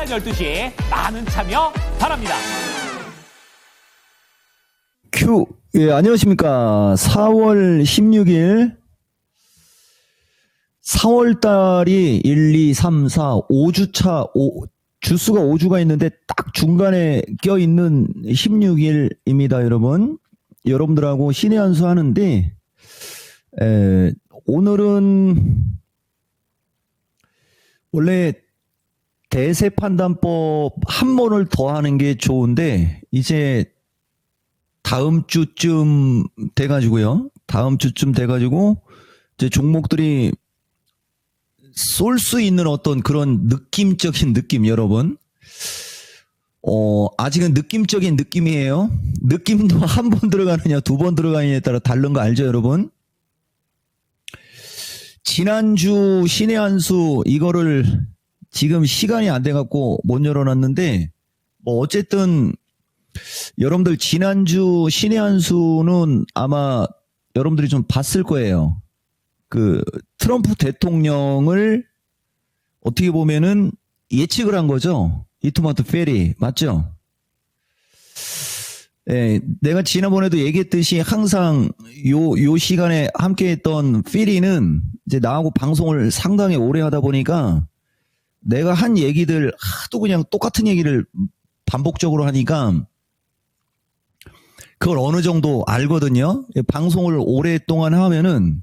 오전 12시 많은 참여 바랍니다. 큐. 예, 안녕하십니까. 4월 16일 4월 달이 1, 2, 3, 4, 5주차, 주수가 5주가 있는데 딱 중간에 껴있는 16일입니다, 여러분. 여러분들하고 신의 한 수 하는데, 오늘은 원래 대세판단법 한 번을 더 하는 게 좋은데, 이제 다음 주쯤 돼가지고요. 다음 주쯤 돼가지고, 이제 종목들이 쏠 수 있는 어떤 그런 느낌적인 느낌, 여러분. 아직은 느낌적인 느낌이에요. 느낌도 한 번 들어가느냐, 두 번 들어가느냐에 따라 다른 거 알죠, 여러분? 지난주 신의 한 수, 이거를 지금 시간이 안 돼갖고 못 열어놨는데, 뭐, 어쨌든, 여러분들 지난주 신의 한 수는 아마 여러분들이 좀 봤을 거예요. 그 트럼프 대통령을 어떻게 보면은 예측을 한 거죠. 이토마토 페리 맞죠? 예, 내가 지난번에도 얘기했듯이 항상 요 시간에 함께했던 피리는 이제 나하고 방송을 상당히 오래 하다 보니까 내가 한 얘기들 하도 그냥 똑같은 얘기를 반복적으로 하니까 그걸 어느 정도 알거든요. 방송을 오랫동안 하면은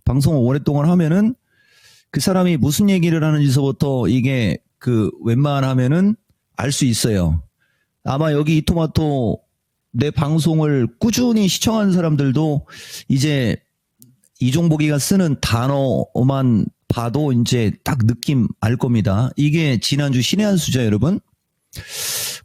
그 사람이 무슨 얘기를 하는지서부터 이게 그 웬만하면은 알 수 있어요. 아마 여기 이토마토 내 방송을 꾸준히 시청하는 사람들도 이제 이종복이가 쓰는 단어만 봐도 이제 딱 느낌 알 겁니다. 이게 지난주 신의 한 수죠, 여러분.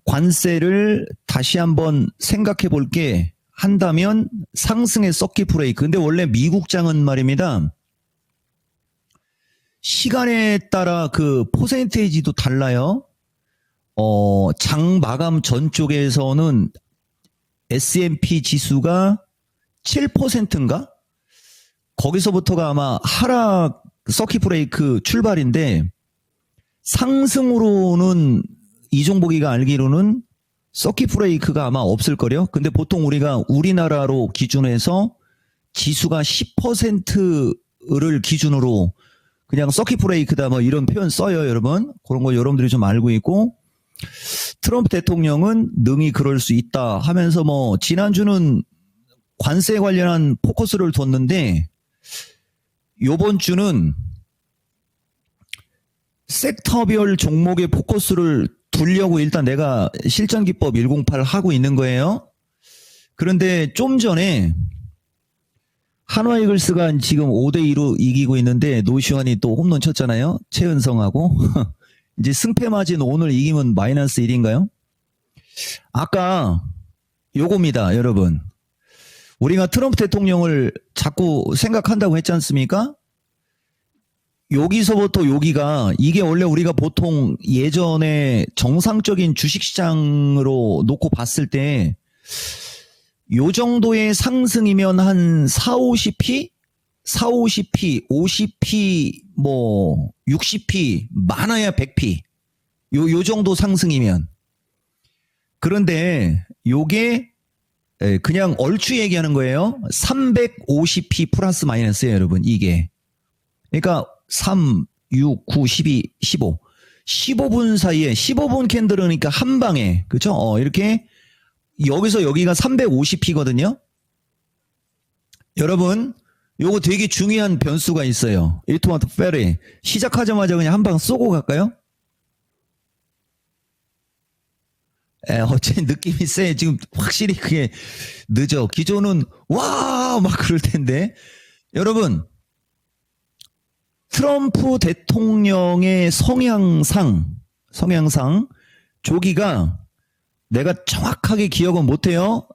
관세를 다시 한번 생각해 볼게 한다면 상승의 서킷 브레이크. 근데 원래 미국장은 말입니다. 시간에 따라 그 퍼센테이지도 달라요. 장 마감 전쪽에서는 S&P 지수가 7%인가? 거기서부터가 아마 하락 서킷 브레이크 출발인데 상승으로는 이종복이가 알기로는 서킷 브레이크가 아마 없을 거요. 근데 보통 우리가 우리나라로 기준해서 지수가 10%를 기준으로 그냥 서킷 브레이크다 뭐 이런 표현 써요, 여러분. 그런 거 여러분들이 좀 알고 있고, 트럼프 대통령은 능히 그럴 수 있다 하면서 뭐 지난주는 관세 관련한 포커스를 뒀는데 요번 주는 섹터별 종목의 포커스를 두려고 일단 내가 실전기법 108 하고 있는 거예요. 그런데 좀 전에 한화이글스가 지금 5대2로 이기고 있는데 노시환이 또 홈런 쳤잖아요. 최은성하고. 이제 승패 마진 오늘 이기면 마이너스 1인가요? 아까 요겁니다, 여러분. 우리가 트럼프 대통령을 자꾸 생각한다고 했지 않습니까? 여기서부터 여기가 이게 원래 우리가 보통 예전에 정상적인 주식시장으로 놓고 봤을 때 요 정도의 상승이면 한 4, 50p? 4, 50p, 50p, 뭐 60p, 많아야 100p. 요 정도 상승이면. 그런데 요게 그냥 얼추 얘기하는 거예요. 350p 플러스 마이너스예요, 여러분. 이게. 그러니까 3, 6, 9, 12, 15. 15분 사이에 15분 캔들은 그러니까 한 방에 그렇죠? 이렇게 여기서 여기가 350p거든요. 여러분, 요거 되게 중요한 변수가 있어요. 이토마토 페리 시작하자마자 그냥 한 방 쏘고 갈까요? 어째 느낌이 세. 지금 확실히 그게 늦어. 기존은 와 막 그럴 텐데. 여러분, 트럼프 대통령의 성향상 조기가 내가 정확하게 기억은 못해요.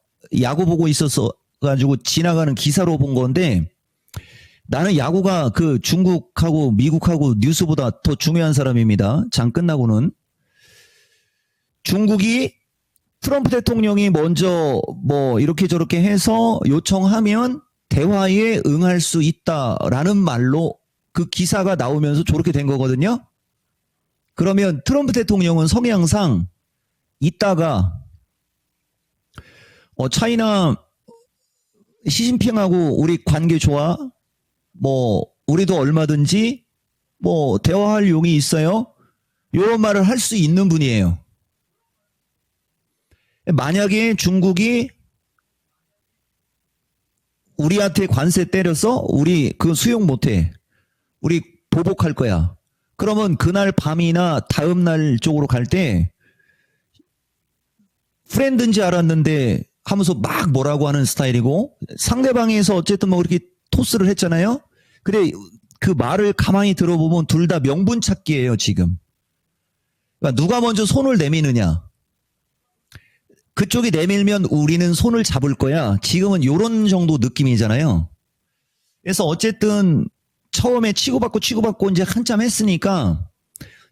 야구 보고 있어서 가지고 지나가는 기사로 본 건데 나는 야구가 그 중국하고 미국하고 뉴스보다 더 중요한 사람입니다. 장 끝나고는. 중국이 트럼프 대통령이 먼저 뭐 이렇게 저렇게 해서 요청하면 대화에 응할 수 있다라는 말로 그 기사가 나오면서 저렇게 된 거거든요. 그러면 트럼프 대통령은 성향상 이따가 차이나 시진핑하고 우리 관계 좋아? 뭐 우리도 얼마든지 뭐 대화할 용이 있어요? 이런 말을 할 수 있는 분이에요. 만약에 중국이 우리한테 관세 때려서 우리 그 수용 못해. 우리 보복할 거야. 그러면 그날 밤이나 다음 날 쪽으로 갈 때 프렌드인지 알았는데 하면서 막 뭐라고 하는 스타일이고 상대방에서 어쨌든 뭐 그렇게 토스를 했잖아요. 근데 그 말을 가만히 들어보면 둘 다 명분 찾기예요, 지금. 그러니까 누가 먼저 손을 내미느냐. 그쪽이 내밀면 우리는 손을 잡을 거야. 지금은 이런 정도 느낌이잖아요. 그래서 어쨌든 처음에 치고받고 이제 한참 했으니까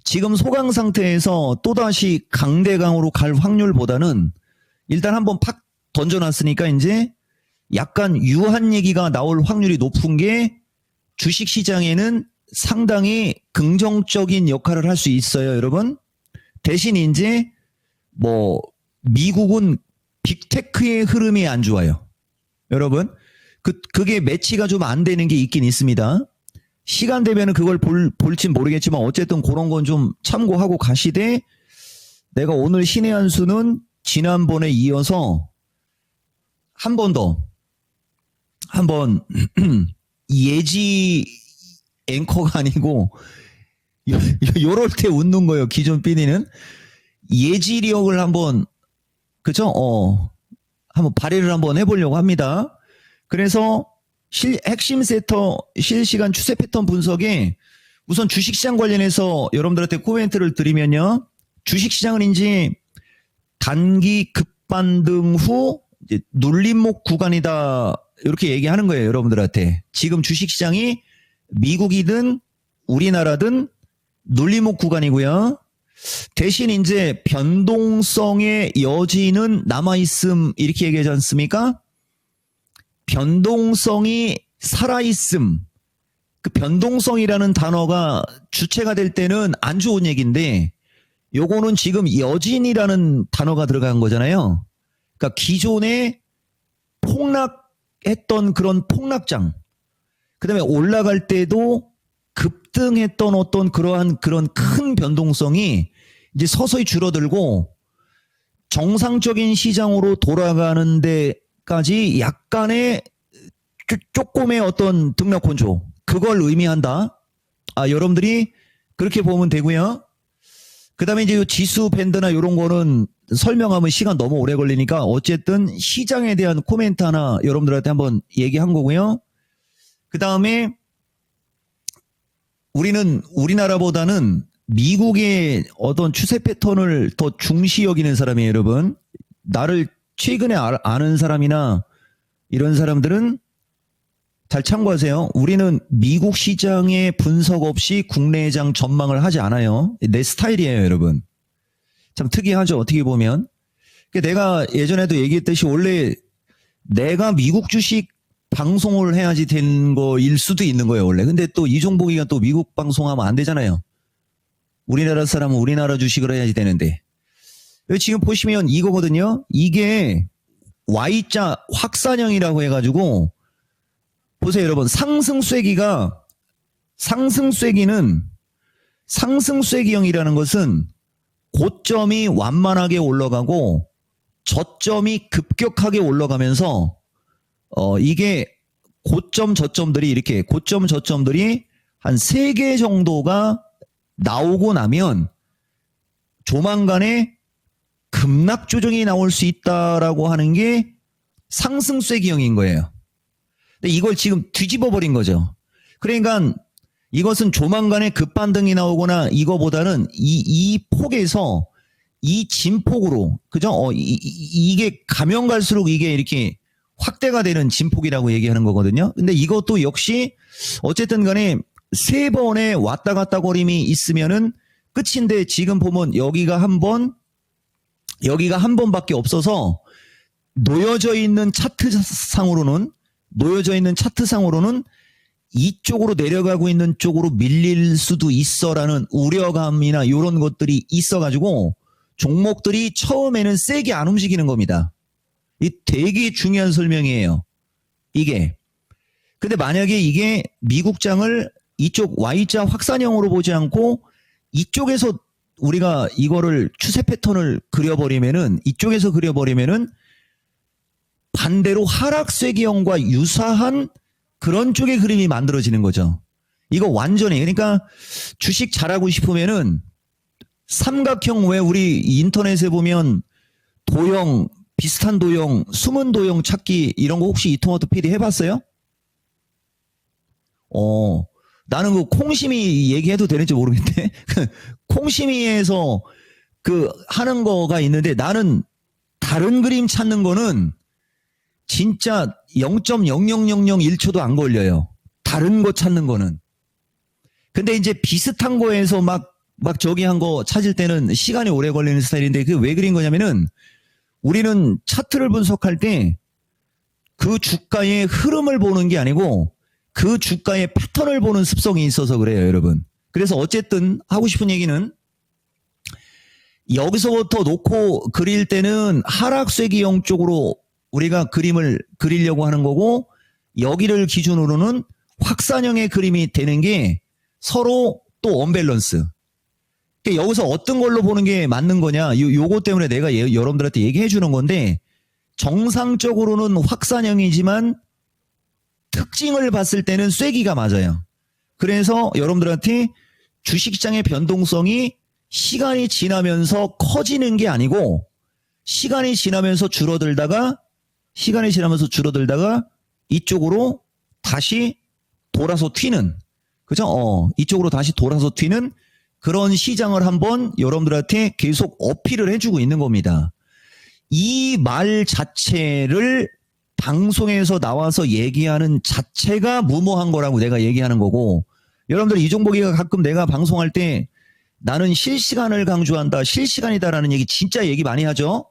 지금 소강 상태에서 또다시 강대강으로 갈 확률보다는 일단 한번 팍 던져놨으니까 이제 약간 유한 얘기가 나올 확률이 높은 게 주식시장에는 상당히 긍정적인 역할을 할 수 있어요, 여러분. 대신 이제 뭐 미국은 빅테크의 흐름이 안 좋아요. 여러분, 그게 매치가 좀 안 되는 게 있긴 있습니다. 시간 되면은 그걸 볼진 모르겠지만 어쨌든 그런 건 좀 참고하고 가시되 내가 오늘 신의 한 수는 지난번에 이어서 한 번 더 예지 앵커가 아니고 요럴 때 웃는 거예요. 기존 PD는 예지력을 한번 그죠? 한번 발휘를 한번 해보려고 합니다. 그래서 핵심 세터 실시간 추세 패턴 분석에 우선 주식시장 관련해서 여러분들한테 코멘트를 드리면요. 주식시장은 이제 단기 급반등 후 이제 눌림목 구간이다. 이렇게 얘기하는 거예요. 여러분들한테. 지금 주식시장이 미국이든 우리나라든 눌림목 구간이고요. 대신 이제 변동성의 여지는 남아있음 이렇게 얘기하지 않습니까? 변동성이 살아있음. 그 변동성이라는 단어가 주체가 될 때는 안 좋은 얘기인데 요거는 지금 여진이라는 단어가 들어간 거잖아요. 그러니까 기존에 폭락했던 그런 폭락장, 그 다음에 올라갈 때도 급등했던 어떤 그런 큰 변동성이 이제 서서히 줄어들고 정상적인 시장으로 돌아가는 데까지 약간의 조금의 어떤 등락 혼조, 그걸 의미한다. 여러분들이 그렇게 보면 되고요. 그 다음에 이제 지수 밴드나 이런 거는 설명하면 시간 너무 오래 걸리니까 어쨌든 시장에 대한 코멘트 하나 여러분들한테 한번 얘기한 거고요. 그 다음에 우리나라보다는 미국의 어떤 추세 패턴을 더 중시 여기는 사람이에요, 여러분. 나를 최근에 아는 사람이나 이런 사람들은 잘 참고하세요. 우리는 미국 시장의 분석 없이 국내장 전망을 하지 않아요. 내 스타일이에요, 여러분. 참 특이하죠, 어떻게 보면. 내가 예전에도 얘기했듯이 원래 내가 미국 주식 방송을 해야지 된 거일 수도 있는 거예요, 원래. 근데 또 이종복이가 또 미국 방송하면 안 되잖아요. 우리나라 사람은 우리나라 주식을 해야지 되는데. 지금 보시면 이거거든요. 이게 Y자 확산형이라고 해가지고 보세요, 여러분. 상승 쐐기형이라는 것은 고점이 완만하게 올라가고 저점이 급격하게 올라가면서 이게 고점 저점들이 한 3개 정도가 나오고 나면 조만간에 급락 조정이 나올 수 있다라고 하는 게 상승 쐐기형인 거예요. 근데 이걸 지금 뒤집어 버린 거죠. 그러니까 이것은 조만간에 급반등이 나오거나 이거보다는 이 폭에서 이 진폭으로, 그죠? 이게 가면 갈수록 이게 이렇게 확대가 되는 진폭이라고 얘기하는 거거든요. 근데 이것도 역시 어쨌든 간에 3번의 왔다 갔다 거림이 있으면은 끝인데 지금 보면 여기가 한 번밖에 없어서 놓여져 있는 차트상으로는 이쪽으로 내려가고 있는 쪽으로 밀릴 수도 있어라는 우려감이나 이런 것들이 있어가지고 종목들이 처음에는 세게 안 움직이는 겁니다. 이 되게 중요한 설명이에요. 이게. 근데 만약에 이게 미국장을 이쪽 Y자 확산형으로 보지 않고 이쪽에서 우리가 이거를 추세 패턴을 그려버리면은, 이쪽에서 그려버리면은 반대로 하락세기형과 유사한 그런 쪽의 그림이 만들어지는 거죠. 이거 완전히. 그러니까 주식 잘하고 싶으면은 삼각형, 왜 우리 인터넷에 보면 도형, 비슷한 도형, 숨은 도형 찾기 이런 거 혹시 이토마토 PD 해봤어요? 나는 그 콩심이 얘기해도 되는지 모르겠는데 콩심이에서 그 하는 거가 있는데, 나는 다른 그림 찾는 거는 진짜 0.00001초도 안 걸려요. 다른 거 찾는 거는. 근데 이제 비슷한 거에서 막 저기 한 거 찾을 때는 시간이 오래 걸리는 스타일인데, 그게 왜 그린 거냐면은 우리는 차트를 분석할 때 그 주가의 흐름을 보는 게 아니고 그 주가의 패턴을 보는 습성이 있어서 그래요, 여러분. 그래서 어쨌든 하고 싶은 얘기는, 여기서부터 놓고 그릴 때는 하락세기형 쪽으로 우리가 그림을 그리려고 하는 거고, 여기를 기준으로는 확산형의 그림이 되는 게 서로 또 언밸런스. 그러니까 여기서 어떤 걸로 보는 게 맞는 거냐, 요거 때문에 내가 여러분들한테 얘기해 주는 건데, 정상적으로는 확산형이지만 특징을 봤을 때는 쐐기가 맞아요. 그래서 여러분들한테 주식시장의 변동성이 시간이 지나면서 커지는 게 아니고, 시간이 지나면서 줄어들다가 이쪽으로 다시 돌아서 튀는, 그죠? 이쪽으로 다시 돌아서 튀는 그런 시장을 한번 여러분들한테 계속 어필을 해주고 있는 겁니다. 이 말 자체를 방송에서 나와서 얘기하는 자체가 무모한 거라고 내가 얘기하는 거고, 여러분들 이종복이가 가끔 내가 방송할 때 나는 실시간을 강조한다, 실시간이다라는 얘기 진짜 얘기 많이 하죠.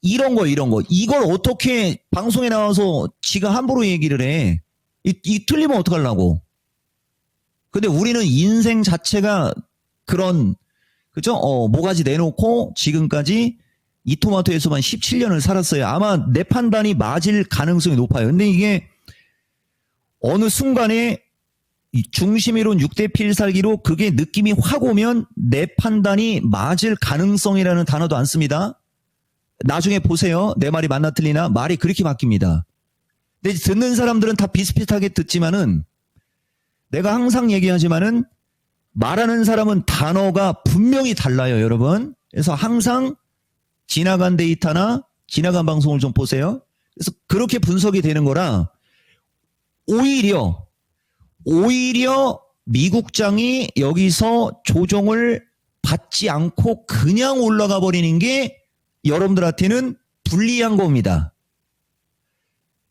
이런 거 이걸 어떻게 방송에 나와서 지가 함부로 얘기를 해. 이 틀리면 어떡하려고. 근데 우리는 인생 자체가 그런, 그죠? 모가지 내놓고 지금까지 이토마토에서만 17년을 살았어요. 아마 내 판단이 맞을 가능성이 높아요. 근데 이게 어느 순간에 중심이론 6대 필살기로 그게 느낌이 확 오면 내 판단이 맞을 가능성이라는 단어도 안 씁니다. 나중에 보세요. 내 말이 맞나 틀리나? 말이 그렇게 바뀝니다. 근데 듣는 사람들은 다 비슷비슷하게 듣지만은, 내가 항상 얘기하지만은 말하는 사람은 단어가 분명히 달라요, 여러분. 그래서 항상 지나간 데이터나 지나간 방송을 좀 보세요. 그래서 그렇게 분석이 되는 거라, 오히려 미국장이 여기서 조정을 받지 않고 그냥 올라가 버리는 게 여러분들한테는 불리한 겁니다.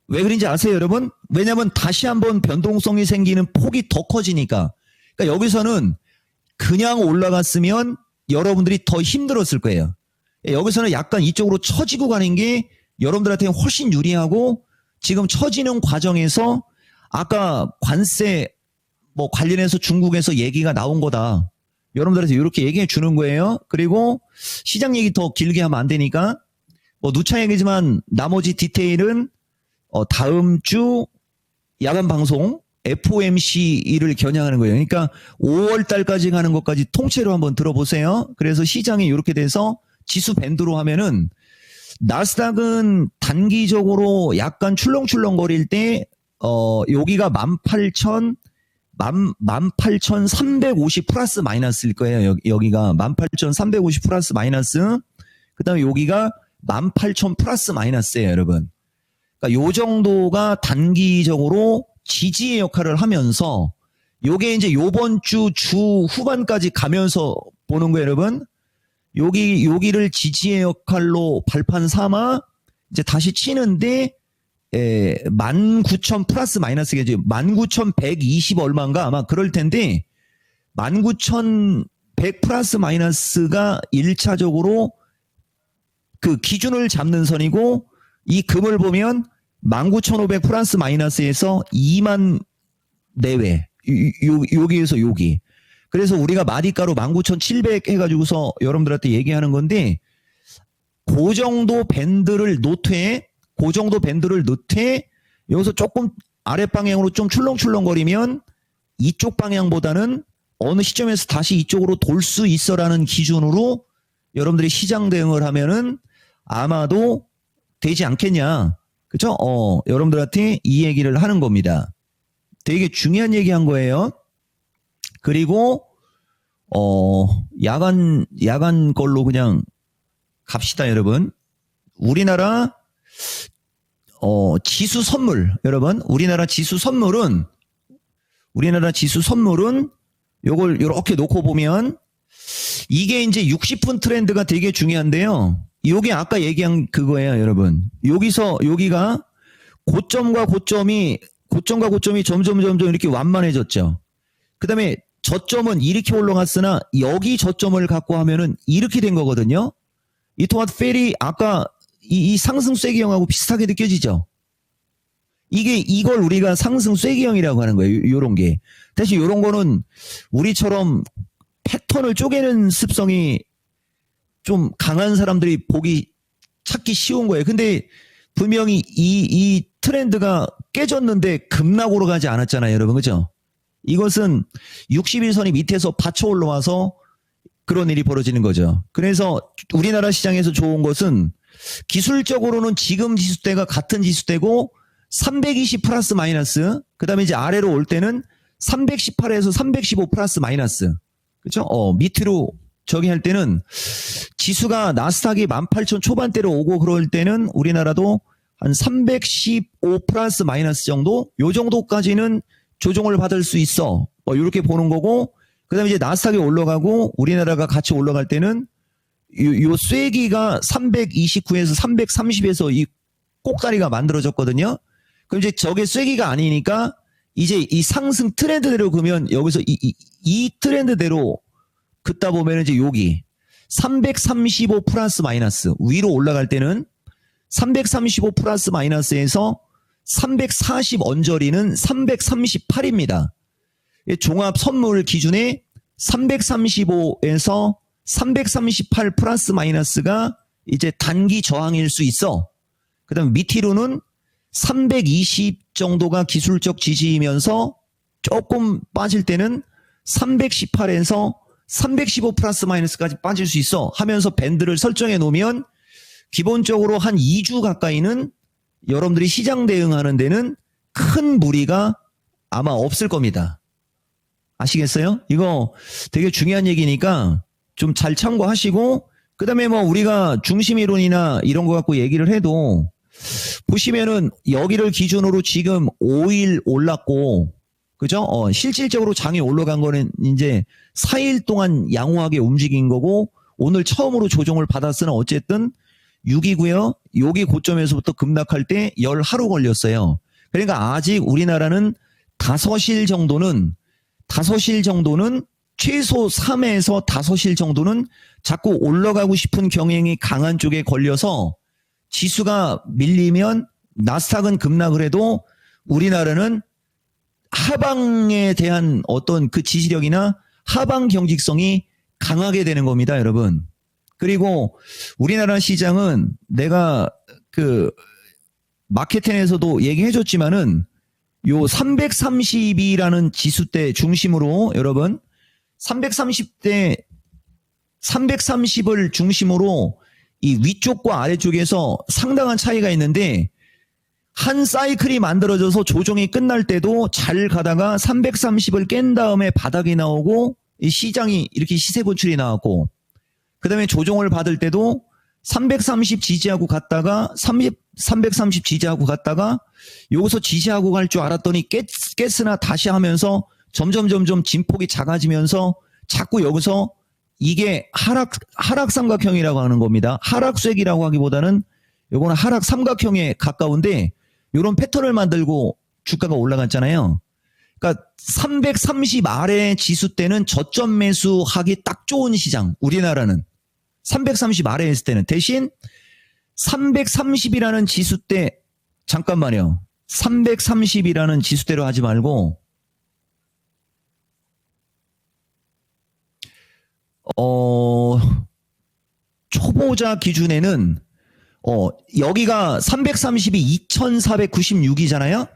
왜 그런지 아세요, 여러분? 왜냐하면 다시 한번 변동성이 생기는 폭이 더 커지니까. 그러니까 여기서는 그냥 올라갔으면 여러분들이 더 힘들었을 거예요. 여기서는 약간 이쪽으로 처지고 가는 게 여러분들한테 훨씬 유리하고, 지금 처지는 과정에서 아까 관세 뭐 관련해서 중국에서 얘기가 나온 거다, 여러분들한테 이렇게 얘기해 주는 거예요. 그리고 시장 얘기 더 길게 하면 안 되니까 뭐 누차 얘기지만 나머지 디테일은 다음 주 야간 방송 FOMC를 겨냥하는 거예요. 그러니까 5월 달까지 가는 것까지 통째로 한번 들어보세요. 그래서 시장이 이렇게 돼서 지수 밴드로 하면은, 나스닥은 단기적으로 약간 출렁출렁거릴 때 여기가 18,350 플러스 마이너스일 거예요. 여기가 18,350 플러스 마이너스, 그 다음에 여기가 18,000 플러스 마이너스예요, 여러분. 그러니까 요 정도가 단기적으로 지지의 역할을 하면서, 요게 이제 요번 주 후반까지 가면서 보는 거예요, 여러분. 여기를 지지의 역할로 발판 삼아 이제 다시 치는데, 19,000 플러스 마이너스가 이제 19,120 얼마인가 아마 그럴 텐데, 19,100 플러스 마이너스가 1차적으로 그 기준을 잡는 선이고, 이 금을 보면 19,500 플러스 마이너스에서 2만 내외. 여기에서 여기. 그래서 우리가 마디가로 19,700 해가지고서 여러분들한테 얘기하는 건데, 그 정도 밴드를 노트에, 여기서 조금 아랫방향으로 좀 출렁출렁거리면 이쪽 방향보다는 어느 시점에서 다시 이쪽으로 돌 수 있어라는 기준으로 여러분들이 시장 대응을 하면은 아마도 되지 않겠냐. 그죠? 여러분들한테 이 얘기를 하는 겁니다. 되게 중요한 얘기 한 거예요. 그리고, 야간 걸로 그냥 갑시다, 여러분. 우리나라, 지수 선물, 여러분. 우리나라 지수 선물은 요걸 요렇게 놓고 보면 이게 이제 60분 트렌드가 되게 중요한데요. 요게 아까 얘기한 그거예요, 여러분. 여기가 고점과 고점이 점점 이렇게 완만해졌죠. 그 다음에 저점은 이렇게 올라갔으나 여기 저점을 갖고 하면은 이렇게 된 거거든요. 이 토마토 펠이 아까 이 상승 쐐기형하고 비슷하게 느껴지죠. 이걸 우리가 상승 쐐기형이라고 하는 거예요. 요런 게. 대신 요런 거는 우리처럼 패턴을 쪼개는 습성이 좀 강한 사람들이 찾기 쉬운 거예요. 근데 분명히 이 트렌드가 깨졌는데 급락으로 가지 않았잖아요, 여러분. 그죠? 이것은 61선이 밑에서 받쳐 올라와서 그런 일이 벌어지는 거죠. 그래서 우리나라 시장에서 좋은 것은 기술적으로는 지금 지수대가 같은 지수대고 320 플러스 마이너스, 그 다음에 이제 아래로 올 때는 318에서 315 플러스 마이너스. 그죠? 밑으로 저기 할 때는 지수가 나스닥이 18,000 초반대로 오고 그럴 때는 우리나라도 한 315 플러스 마이너스 정도? 요 정도까지는 조정을 받을 수 있어. 이렇게 보는 거고, 그 다음에 이제 나스닥이 올라가고 우리나라가 같이 올라갈 때는 요 쐐기가 329에서 330에서 이 꼭다리가 만들어졌거든요. 그럼 이제 저게 쐐기가 아니니까 이제 이 상승 트렌드대로 그러면 여기서 이 트렌드대로 긋다 보면 이제 여기 335 플러스 마이너스 위로 올라갈 때는 335 플러스 마이너스에서 340 언저리는 338입니다. 종합 선물 기준에 335에서 338 플러스 마이너스가 이제 단기 저항일 수 있어. 그 다음에 밑으로는 320 정도가 기술적 지지이면서 조금 빠질 때는 318에서 315 플러스 마이너스까지 빠질 수 있어 하면서 밴드를 설정해 놓으면 기본적으로 한 2주 가까이는 여러분들이 시장 대응하는 데는 큰 무리가 아마 없을 겁니다. 아시겠어요? 이거 되게 중요한 얘기니까 좀 잘 참고하시고, 그 다음에 뭐 우리가 중심이론이나 이런 거 갖고 얘기를 해도 보시면은 여기를 기준으로 지금 5일 올랐고, 그죠? 실질적으로 장이 올라간 거는 이제 4일 동안 양호하게 움직인 거고, 오늘 처음으로 조정을 받았으나 어쨌든 6이고요. 여기 고점에서부터 급락할 때 열 하루 걸렸어요. 그러니까 아직 우리나라는 5일 정도는 최소 3에서 5일 정도는 자꾸 올라가고 싶은 경향이 강한 쪽에 걸려서 지수가 밀리면 나스닥은 급락을 해도 우리나라는 하방에 대한 어떤 그 지지력이나 하방 경직성이 강하게 되는 겁니다, 여러분. 그리고 우리나라 시장은 내가 그 마케팅에서도 얘기해줬지만은 요 330이라는 지수대 중심으로 여러분 330을 중심으로 이 위쪽과 아래쪽에서 상당한 차이가 있는데 한 사이클이 만들어져서 조정이 끝날 때도 잘 가다가 330을 깬 다음에 바닥이 나오고 이 시장이 이렇게 시세 분출이 나왔고 그 다음에 조정을 받을 때도 330 지지하고 갔다가 330 지지하고 갔다가 여기서 지지하고 갈 줄 알았더니 깼으나 다시 하면서 점점 진폭이 작아지면서 자꾸 여기서 이게 하락 삼각형이라고 하는 겁니다. 하락 쐐기라고 하기보다는 요거는 하락 삼각형에 가까운데 이런 패턴을 만들고 주가가 올라갔잖아요. 그러니까 330 아래 지수 때는 저점 매수하기 딱 좋은 시장. 우리나라는 330 아래에 있을 때는 대신 330이라는 지수 때 잠깐만요. 330이라는 지수대로 하지 말고 초보자 기준에는 여기가 330이 2,496이잖아요.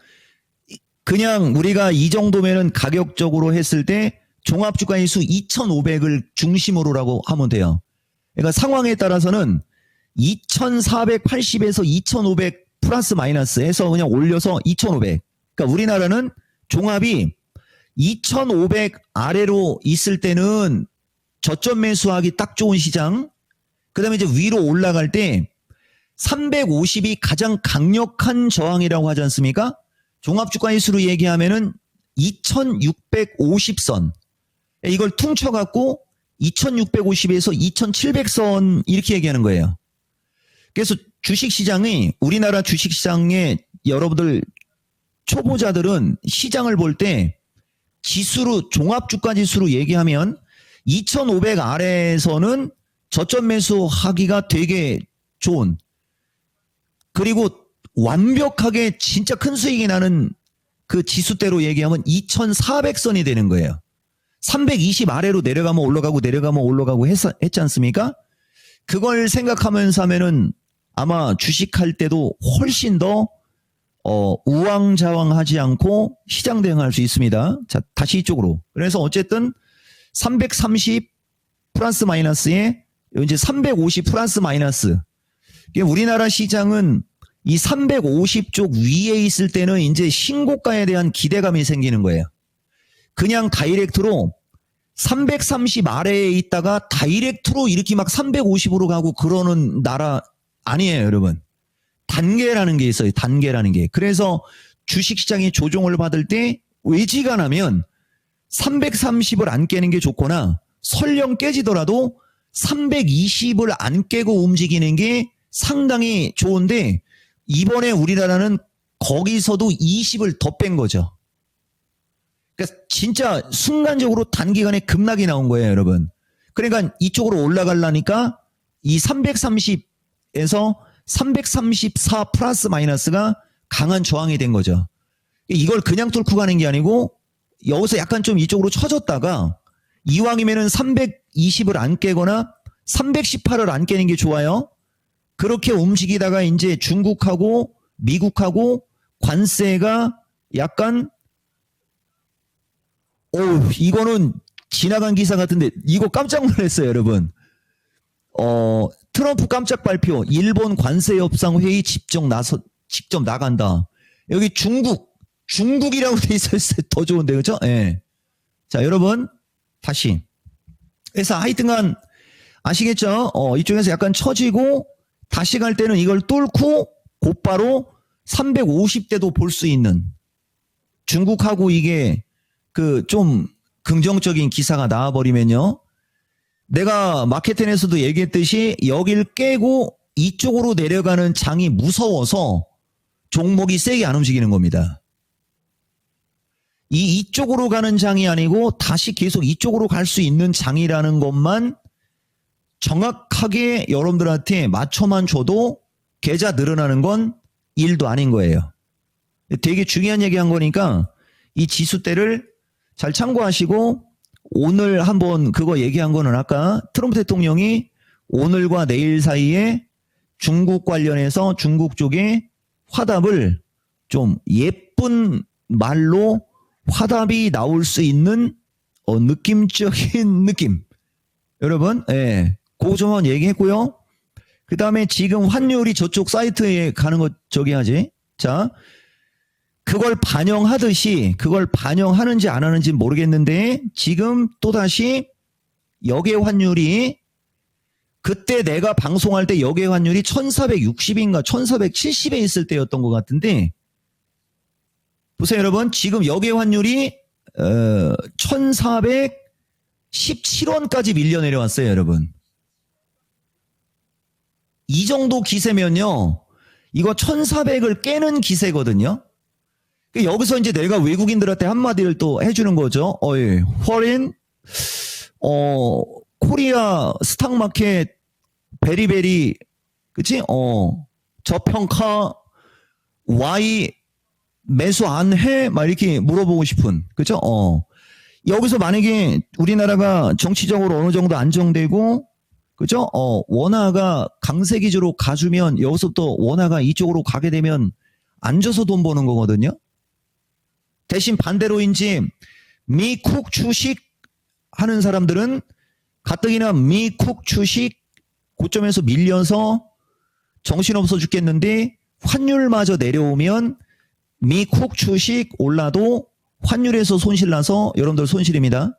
그냥 우리가 이 정도면은 가격적으로 했을 때 종합주가지수 2,500을 중심으로라고 하면 돼요. 그러니까 상황에 따라서는 2,480에서 2,500 플러스 마이너스 해서 그냥 올려서 2,500. 그러니까 우리나라는 종합이 2,500 아래로 있을 때는 저점 매수하기 딱 좋은 시장. 그 다음에 이제 위로 올라갈 때 350이 가장 강력한 저항이라고 하지 않습니까? 종합주가지수로 얘기하면은 2,650선. 이걸 퉁쳐갖고 2,650에서 2,700선 이렇게 얘기하는 거예요. 그래서 주식시장이 우리나라 주식시장에 여러분들 초보자들은 시장을 볼 때 지수로 종합주가지수로 얘기하면 2,500 아래에서는 저점 매수하기가 되게 좋은 그리고 완벽하게 진짜 큰 수익이 나는 그 지수대로 얘기하면 2,400선이 되는 거예요. 320 아래로 내려가면 올라가고 내려가면 올라가고 했지 않습니까? 그걸 생각하면서 하면은 아마 주식할 때도 훨씬 더 우왕좌왕하지 않고 시장 대응할 수 있습니다. 자, 다시 이쪽으로. 그래서 어쨌든 330 플러스 마이너스에 이제 350 플러스 마이너스. 우리나라 시장은 이 350쪽 위에 있을 때는 이제 신고가에 대한 기대감이 생기는 거예요. 그냥 다이렉트로 330 아래에 있다가 다이렉트로 이렇게 막 350으로 가고 그러는 나라 아니에요, 여러분. 단계라는 게 있어요. 단계라는 게. 그래서 주식시장이 조정을 받을 때 외지가 나면 330을 안 깨는 게 좋거나 설령 깨지더라도 320을 안 깨고 움직이는 게 상당히 좋은데 이번에 우리나라는 거기서도 20을 더 뺀 거죠. 그러니까 진짜 순간적으로 단기간에 급락이 나온 거예요, 여러분. 그러니까 이쪽으로 올라가려니까 이 330에서 334 플러스 마이너스가 강한 저항이 된 거죠. 이걸 그냥 뚫고 가는 게 아니고 여기서 약간 좀 이쪽으로 쳐졌다가 이왕이면은 320을 안 깨거나 318을 안 깨는 게 좋아요. 그렇게 움직이다가 이제 중국하고 미국하고 관세가 약간 이거는 지나간 기사 같은데 이거 깜짝 놀랐어요, 여러분. 트럼프 깜짝 발표. 일본 관세 협상 회의 직접 나간다. 여기 중국이라고 돼 있었을 때 더 좋은데, 그죠? 예. 자, 여러분 다시. 그래서 하여튼간 아시겠죠? 이쪽에서 약간 처지고 다시 갈 때는 이걸 뚫고 곧바로 350대도 볼 수 있는 중국하고 이게 그 좀 긍정적인 기사가 나와버리면요. 내가 마케팅에서도 얘기했듯이 여길 깨고 이쪽으로 내려가는 장이 무서워서 종목이 세게 안 움직이는 겁니다. 이쪽으로 가는 장이 아니고 다시 계속 이쪽으로 갈 수 있는 장이라는 것만 정확하게 여러분들한테 맞춰만 줘도 계좌 늘어나는 건 일도 아닌 거예요. 되게 중요한 얘기 한 거니까 이 지수대를 잘 참고하시고 오늘 한번 그거 얘기한 거는 아까 트럼프 대통령이 오늘과 내일 사이에 중국 관련해서 중국 쪽에 화답을 좀 예쁜 말로 화답이 나올 수 있는 느낌적인 느낌. 여러분, 예. 그거 좀 얘기했고요. 그 다음에 지금 환율이 저쪽 사이트에 가는 거 저기 하지. 자, 그걸 반영하듯이 그걸 반영하는지 안 하는지 모르겠는데 지금 또다시 역외 환율이 그때 내가 방송할 때 역외 환율이 1460인가 1470에 있을 때였던 것 같은데 보세요, 여러분. 지금 역외 환율이 1417원까지 밀려 내려왔어요, 여러분. 이 정도 기세면요. 이거 1400을 깨는 기세거든요. 여기서 이제 내가 외국인들한테 한마디를 또 해주는 거죠. What 코리아 스탁마켓 베리베리 그치? 저평가 Y 매수 안 해? 막 이렇게 물어보고 싶은 그죠? 여기서 만약에 우리나라가 정치적으로 어느 정도 안정되고, 그죠? 원화가 강세 기조로 가주면 여기서부터 원화가 이쪽으로 가게 되면 앉아서 돈 버는 거거든요. 대신 반대로인지 미국 주식 하는 사람들은 가뜩이나 미국 주식 고점에서 밀려서 정신없어 죽겠는데 환율마저 내려오면 미국 주식 올라도 환율에서 손실 나서 여러분들 손실입니다.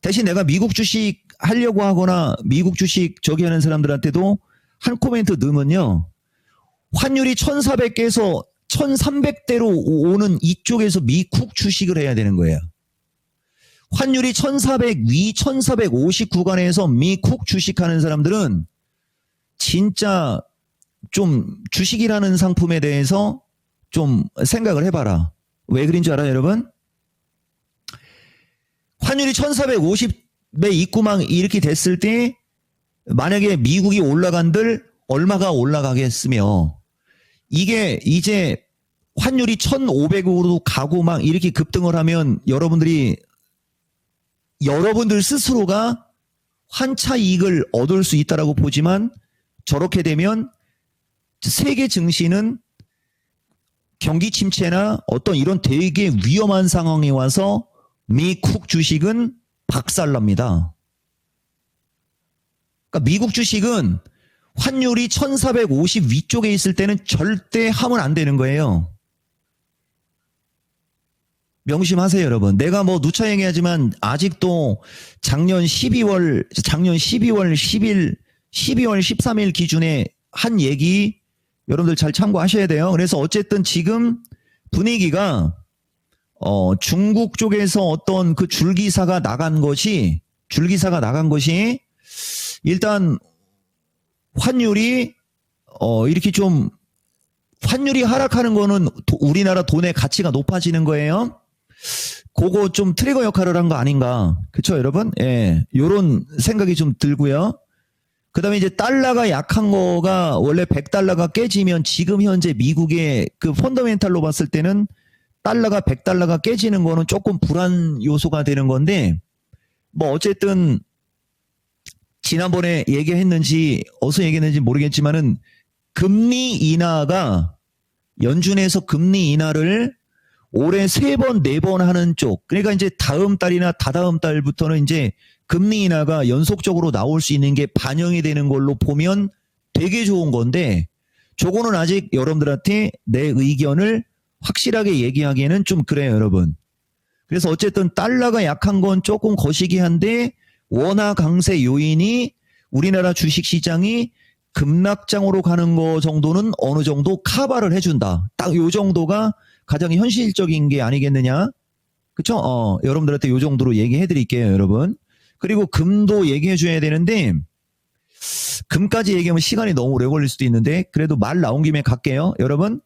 대신 내가 미국 주식 하려고 하거나 미국 주식 저기 하는 사람들한테도 한 코멘트 넣으면요. 환율이 1400개에서 1300대로 오는 이쪽에서 미국 주식을 해야 되는 거예요. 환율이 1400 위 1450 구간에서 미국 주식하는 사람들은 진짜 좀 주식이라는 상품에 대해서 좀 생각을 해봐라. 왜 그린 줄 알아요, 여러분? 환율이 1450배 입구망 이렇게 됐을 때 만약에 미국이 올라간들 얼마가 올라가겠으며 이게 이제 환율이 1500으로 가고 막 이렇게 급등을 하면 여러분들 스스로가 환차 이익을 얻을 수 있다라고 보지만 저렇게 되면 세계 증시는 경기 침체나 어떤 이런 되게 위험한 상황에 와서 미국 주식은 박살납니다. 그러니까 미국 주식은 환율이 1450 위쪽에 있을 때는 절대 하면 안 되는 거예요. 명심하세요, 여러분. 내가 뭐 누차 얘기하지만 아직도 작년 12월 10일, 12월 13일 기준에 한 얘기 여러분들 잘 참고하셔야 돼요. 그래서 어쨌든 지금 분위기가 중국 쪽에서 어떤 그 줄기사가 나간 것이 일단 환율이 이렇게 좀 환율이 하락하는 거는 우리나라 돈의 가치가 높아지는 거예요. 그거 좀 트리거 역할을 한 거 아닌가. 그쵸, 여러분? 예. 요런 생각이 좀 들고요. 그 다음에 이제 달러가 약한 거가 원래 100달러가 깨지면 지금 현재 미국의 그 펀더멘탈로 봤을 때는 달러가 100달러가 깨지는 거는 조금 불안 요소가 되는 건데 뭐 어쨌든 지난번에 얘기했는지 어디서 얘기했는지 모르겠지만은 금리 인하가 연준에서 금리 인하를 올해 3번, 4번 하는 쪽. 그러니까 이제 다음 달이나 다다음 달부터는 이제 금리 인하가 연속적으로 나올 수 있는 게 반영이 되는 걸로 보면 되게 좋은 건데 저거는 아직 여러분들한테 내 의견을 확실하게 얘기하기에는 좀 그래요, 여러분. 그래서 어쨌든 달러가 약한 건 조금 거시기 한데 원화 강세 요인이 우리나라 주식시장이 급락장으로 가는 거 정도는 어느 정도 커버를 해준다. 딱 요 정도가 가장 현실적인 게 아니겠느냐. 그쵸? 여러분들한테 요 정도로 얘기해 드릴게요, 여러분. 그리고 금도 얘기해 줘야 되는데 금까지 얘기하면 시간이 너무 오래 걸릴 수도 있는데 그래도 말 나온 김에 갈게요. 여러분,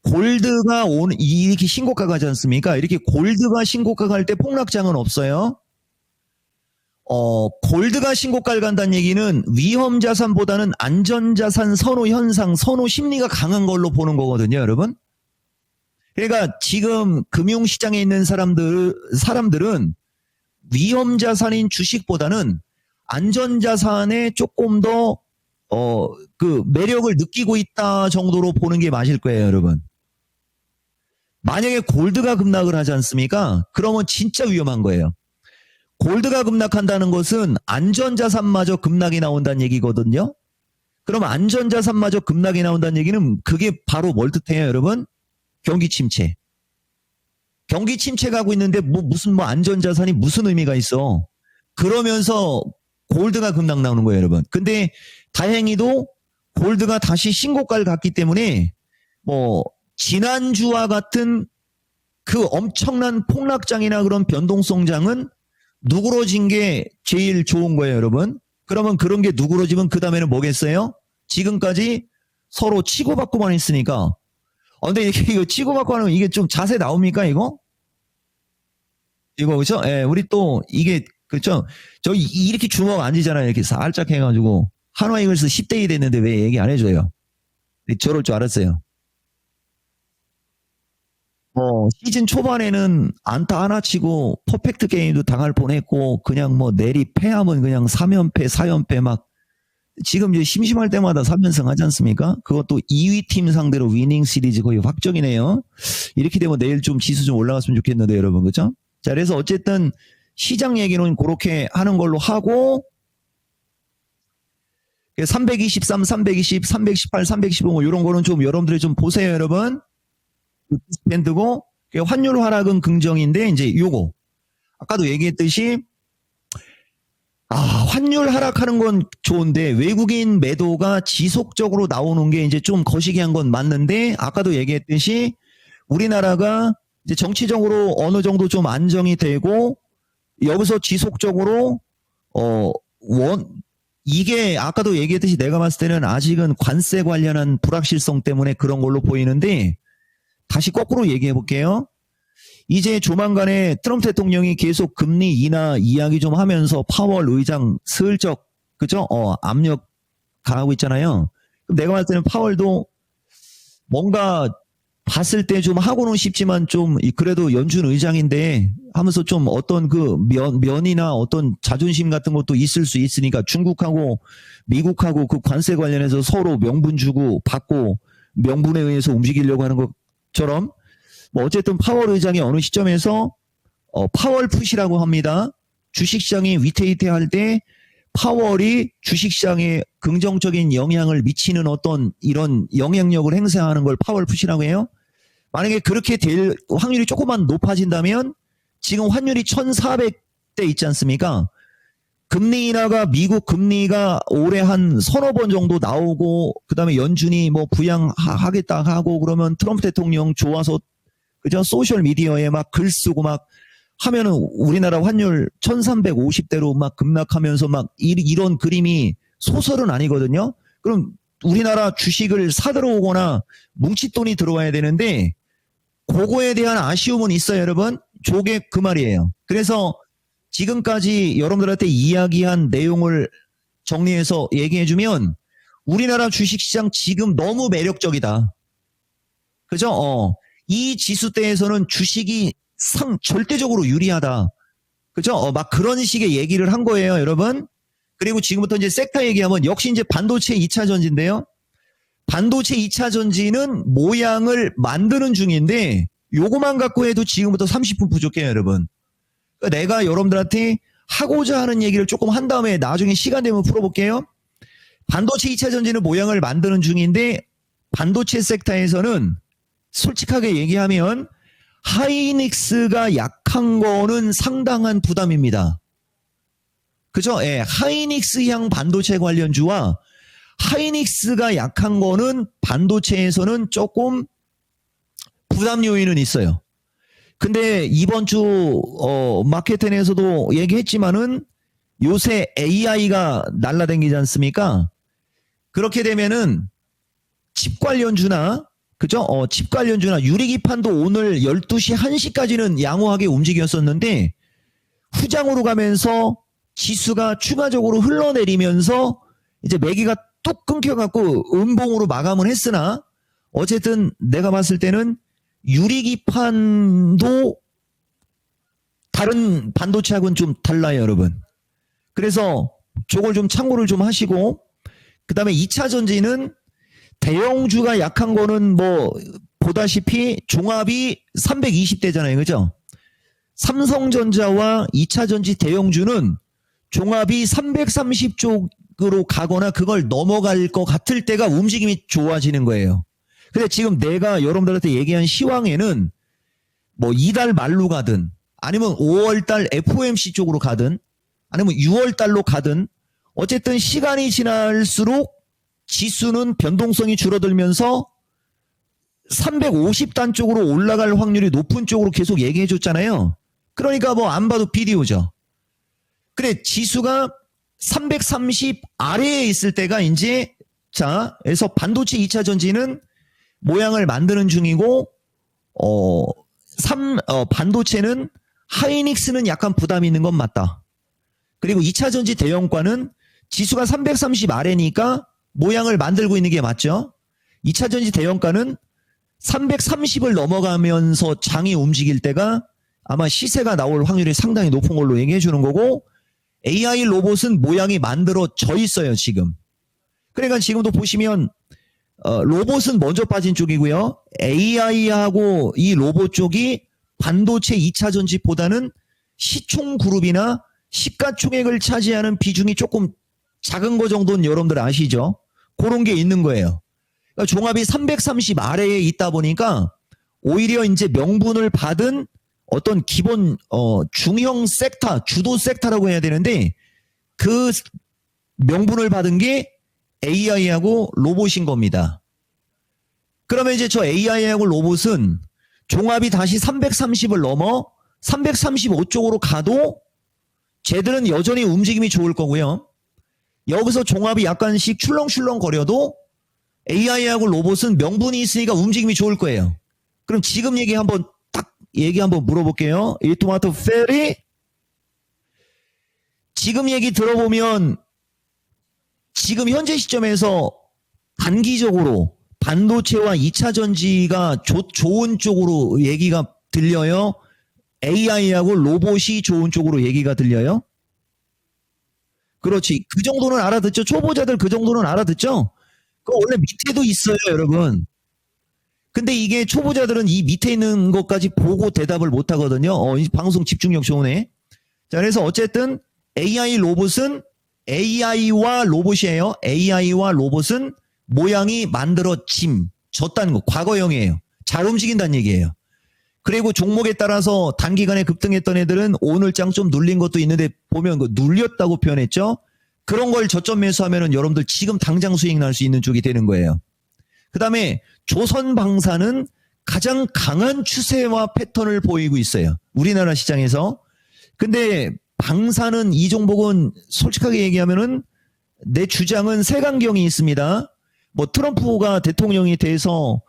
골드가 이렇게 신고가 가지 않습니까? 이렇게 골드가 신고가 갈 때 폭락장은 없어요. 골드가 신고가를 간다는 얘기는 위험자산보다는 안전자산 선호 현상, 선호 심리가 강한 걸로 보는 거거든요, 여러분. 그러니까 지금 금융시장에 있는 사람들은 위험자산인 주식보다는 안전자산에 조금 더, 그 매력을 느끼고 있다 정도로 보는 게 맞을 거예요, 여러분. 만약에 골드가 급락을 하지 않습니까? 그러면 진짜 위험한 거예요. 골드가 급락한다는 것은 안전자산마저 급락이 나온다는 얘기거든요. 그럼 안전자산마저 급락이 나온다는 얘기는 그게 바로 뭘 뜻해요, 여러분? 경기 침체. 경기 침체가 하고 있는데 무슨 안전자산이 무슨 의미가 있어. 그러면서 골드가 급락 나오는 거예요, 여러분. 근데 다행히도 골드가 다시 신고가를 갔기 때문에 지난주와 같은 그 엄청난 폭락장이나 그런 변동성장은 누그러진 게 제일 좋은 거예요, 여러분. 그러면 그런 게 누그러지면 그 다음에는 뭐겠어요? 지금까지 서로 치고받고만 했으니까. 근데 이거 치고받고 하면 이게 좀 자세 나옵니까, 이거? 이거, 그쵸? 예, 우리 또 이게, 그쵸? 저희 이렇게 주먹 앉으잖아요. 이렇게 살짝 해가지고. 한화이글스 10대2 됐는데 왜 얘기 안 해줘요? 저럴 줄 알았어요. 시즌 초반에는 안타 하나 치고 퍼펙트 게임도 당할 뻔했고 그냥 뭐 내리 패하면 그냥 3연패, 4연패 막 지금 이제 심심할 때마다 3연승 하지 않습니까? 그것도 2위 팀 상대로 위닝 시리즈 거의 확정이네요. 이렇게 되면 내일 좀 지수 좀 올라갔으면 좋겠는데 여러분 그죠? 자 그래서 어쨌든 시장 얘기는 그렇게 하는 걸로 하고 323, 320, 318, 315 뭐 이런 거는 좀 여러분들이 좀 보세요 여러분. 밴드고 환율 하락은 긍정인데 이제 요거 아까도 얘기했듯이 환율 하락하는 건 좋은데 외국인 매도가 지속적으로 나오는 게 이제 좀 거시기한 건 맞는데 아까도 얘기했듯이 우리나라가 이제 정치적으로 어느 정도 좀 안정이 되고 여기서 지속적으로 이게 아까도 얘기했듯이 내가 봤을 때는 아직은 관세 관련한 불확실성 때문에 그런 걸로 보이는데 다시 거꾸로 얘기해 볼게요. 이제 조만간에 트럼프 대통령이 계속 금리 인하 이야기 좀 하면서 파월 의장 슬쩍 그죠? 압력 가하고 있잖아요. 그럼 내가 봤을 때는 파월도 뭔가 봤을 때 좀 하고는 싶지만 좀 그래도 연준 의장인데 하면서 좀 어떤 그 면이나 어떤 자존심 같은 것도 있을 수 있으니까 중국하고 미국하고 그 관세 관련해서 서로 명분 주고 받고 명분에 의해서 움직이려고 하는 것처럼 뭐 어쨌든 파월 의장이 어느 시점에서 파월 푸시라고 합니다. 주식시장이 위태위태할 때 파월이 주식시장에 긍정적인 영향을 미치는 어떤 이런 영향력을 행사하는 걸 파월 푸시라고 해요. 만약에 그렇게 될 확률이 조금만 높아진다면 지금 환율이 1400대 있지 않습니까? 금리 인하가 미국 금리가 올해 한 서너 번 정도 나오고 그다음에 연준이 뭐 부양하겠다 하고 그러면 트럼프 대통령 좋아서 그죠? 소셜 미디어에 막 글 쓰고 막 하면은 우리나라 환율 1350대로 막 급락하면서 막 이런 그림이 소설은 아니거든요. 그럼 우리나라 주식을 사들어오거나 뭉칫돈이 들어와야 되는데 그거에 대한 아쉬움은 있어요, 여러분. 저게 그 말이에요. 그래서 지금까지 여러분들한테 이야기한 내용을 정리해서 얘기해주면 우리나라 주식시장 지금 너무 매력적이다. 그죠? 이 지수대에서는 주식이 절대적으로 유리하다. 그죠? 막 그런 식의 얘기를 한 거예요, 여러분. 그리고 지금부터 이제 섹터 얘기하면 역시 이제 반도체 2차 전지인데요. 반도체 2차 전지는 모양을 만드는 중인데 요거만 갖고 해도 지금부터 30분 부족해요, 여러분. 그러니까 내가 여러분들한테 하고자 하는 얘기를 조금 한 다음에 나중에 시간 되면 풀어볼게요. 반도체 2차 전지는 모양을 만드는 중인데 반도체 섹터에서는 솔직하게 얘기하면 하이닉스가 약한 거는 상당한 부담입니다. 그죠? 예, 하이닉스향 반도체 관련주와 하이닉스가 약한 거는 반도체에서는 조금 부담 요인은 있어요. 근데 이번 주 마켓텐에서도 얘기했지만은 요새 AI가 날라다니지 않습니까? 그렇게 되면은 칩 관련주나 그죠? 칩 관련주나 유리기판도 오늘 12시 1시까지는 양호하게 움직였었는데 후장으로 가면서 지수가 추가적으로 흘러내리면서 이제 매기가 뚝 끊겨갖고 음봉으로 마감을 했으나 어쨌든 내가 봤을 때는 유리기판도 다른 반도체하고는 좀 달라요, 여러분. 그래서 저걸 좀 참고를 좀 하시고 그 다음에 2차 전지는 대형주가 약한 거는 뭐 보다시피 종합이 320대잖아요. 그죠? 삼성전자와 2차 전지 대형주는 종합이 330 쪽으로 가거나 그걸 넘어갈 것 같을 때가 움직임이 좋아지는 거예요. 근데 지금 내가 여러분들한테 얘기한 시황에는 뭐 이달 말로 가든 아니면 5월달 FOMC 쪽으로 가든 아니면 6월달로 가든 어쨌든 시간이 지날수록 지수는 변동성이 줄어들면서 350단 쪽으로 올라갈 확률이 높은 쪽으로 계속 얘기해 줬잖아요. 그러니까 뭐 안 봐도 비디오죠. 그래 지수가 330 아래에 있을 때가 이제 자, 그래서 반도체 2차 전지는 모양을 만드는 중이고 반도체는 하이닉스는 약간 부담이 있는 건 맞다. 그리고 2차 전지 대형과는 지수가 330 아래니까 모양을 만들고 있는 게 맞죠. 2차 전지 대형가는 330을 넘어가면서 장이 움직일 때가 아마 시세가 나올 확률이 상당히 높은 걸로 얘기해 주는 거고, AI 로봇은 모양이 만들어져 있어요, 지금. 그러니까 지금도 보시면 로봇은 먼저 빠진 쪽이고요. AI하고 이 로봇 쪽이 반도체 2차 전지보다는 시총 그룹이나 시가총액을 차지하는 비중이 조금 작은 거 정도는 여러분들 아시죠? 그런 게 있는 거예요. 그러니까 종합이 330 아래에 있다 보니까 오히려 이제 명분을 받은 어떤 기본 중형 섹터, 주도 섹터라고 해야 되는데 그 명분을 받은 게 AI하고 로봇인 겁니다. 그러면 이제 저 AI하고 로봇은 종합이 다시 330을 넘어 335 쪽으로 가도 쟤들은 여전히 움직임이 좋을 거고요. 여기서 종합이 약간씩 출렁출렁 거려도 AI하고 로봇은 명분이 있으니까 움직임이 좋을 거예요. 그럼 지금 얘기 한번 물어볼게요. 이 토마토 페리 지금 얘기 들어보면 지금 현재 시점에서 단기적으로 반도체와 2차 전지가 좋은 쪽으로 얘기가 들려요? AI하고 로봇이 좋은 쪽으로 얘기가 들려요? 그렇지. 그 정도는 알아듣죠. 초보자들 그 정도는 알아듣죠. 그 원래 밑에도 있어요, 여러분. 근데 이게 초보자들은 이 밑에 있는 것까지 보고 대답을 못 하거든요. 이 방송 집중력 좋으네. 자, 그래서 어쨌든 AI 로봇은 AI와 로봇이에요. AI와 로봇은 모양이 만들어졌다는 거. 과거형이에요. 잘 움직인다는 얘기예요. 그리고 종목에 따라서 단기간에 급등했던 애들은 오늘장 좀 눌린 것도 있는데 보면 그 눌렸다고 표현했죠. 그런 걸 저점 매수하면은 여러분들 지금 당장 수익 날 수 있는 쪽이 되는 거예요. 그 다음에 조선방사는 가장 강한 추세와 패턴을 보이고 있어요. 우리나라 시장에서. 근데 방사는 이 종목은 솔직하게 얘기하면은 내 주장은 색안경이 있습니다. 뭐 트럼프가 대통령이 돼서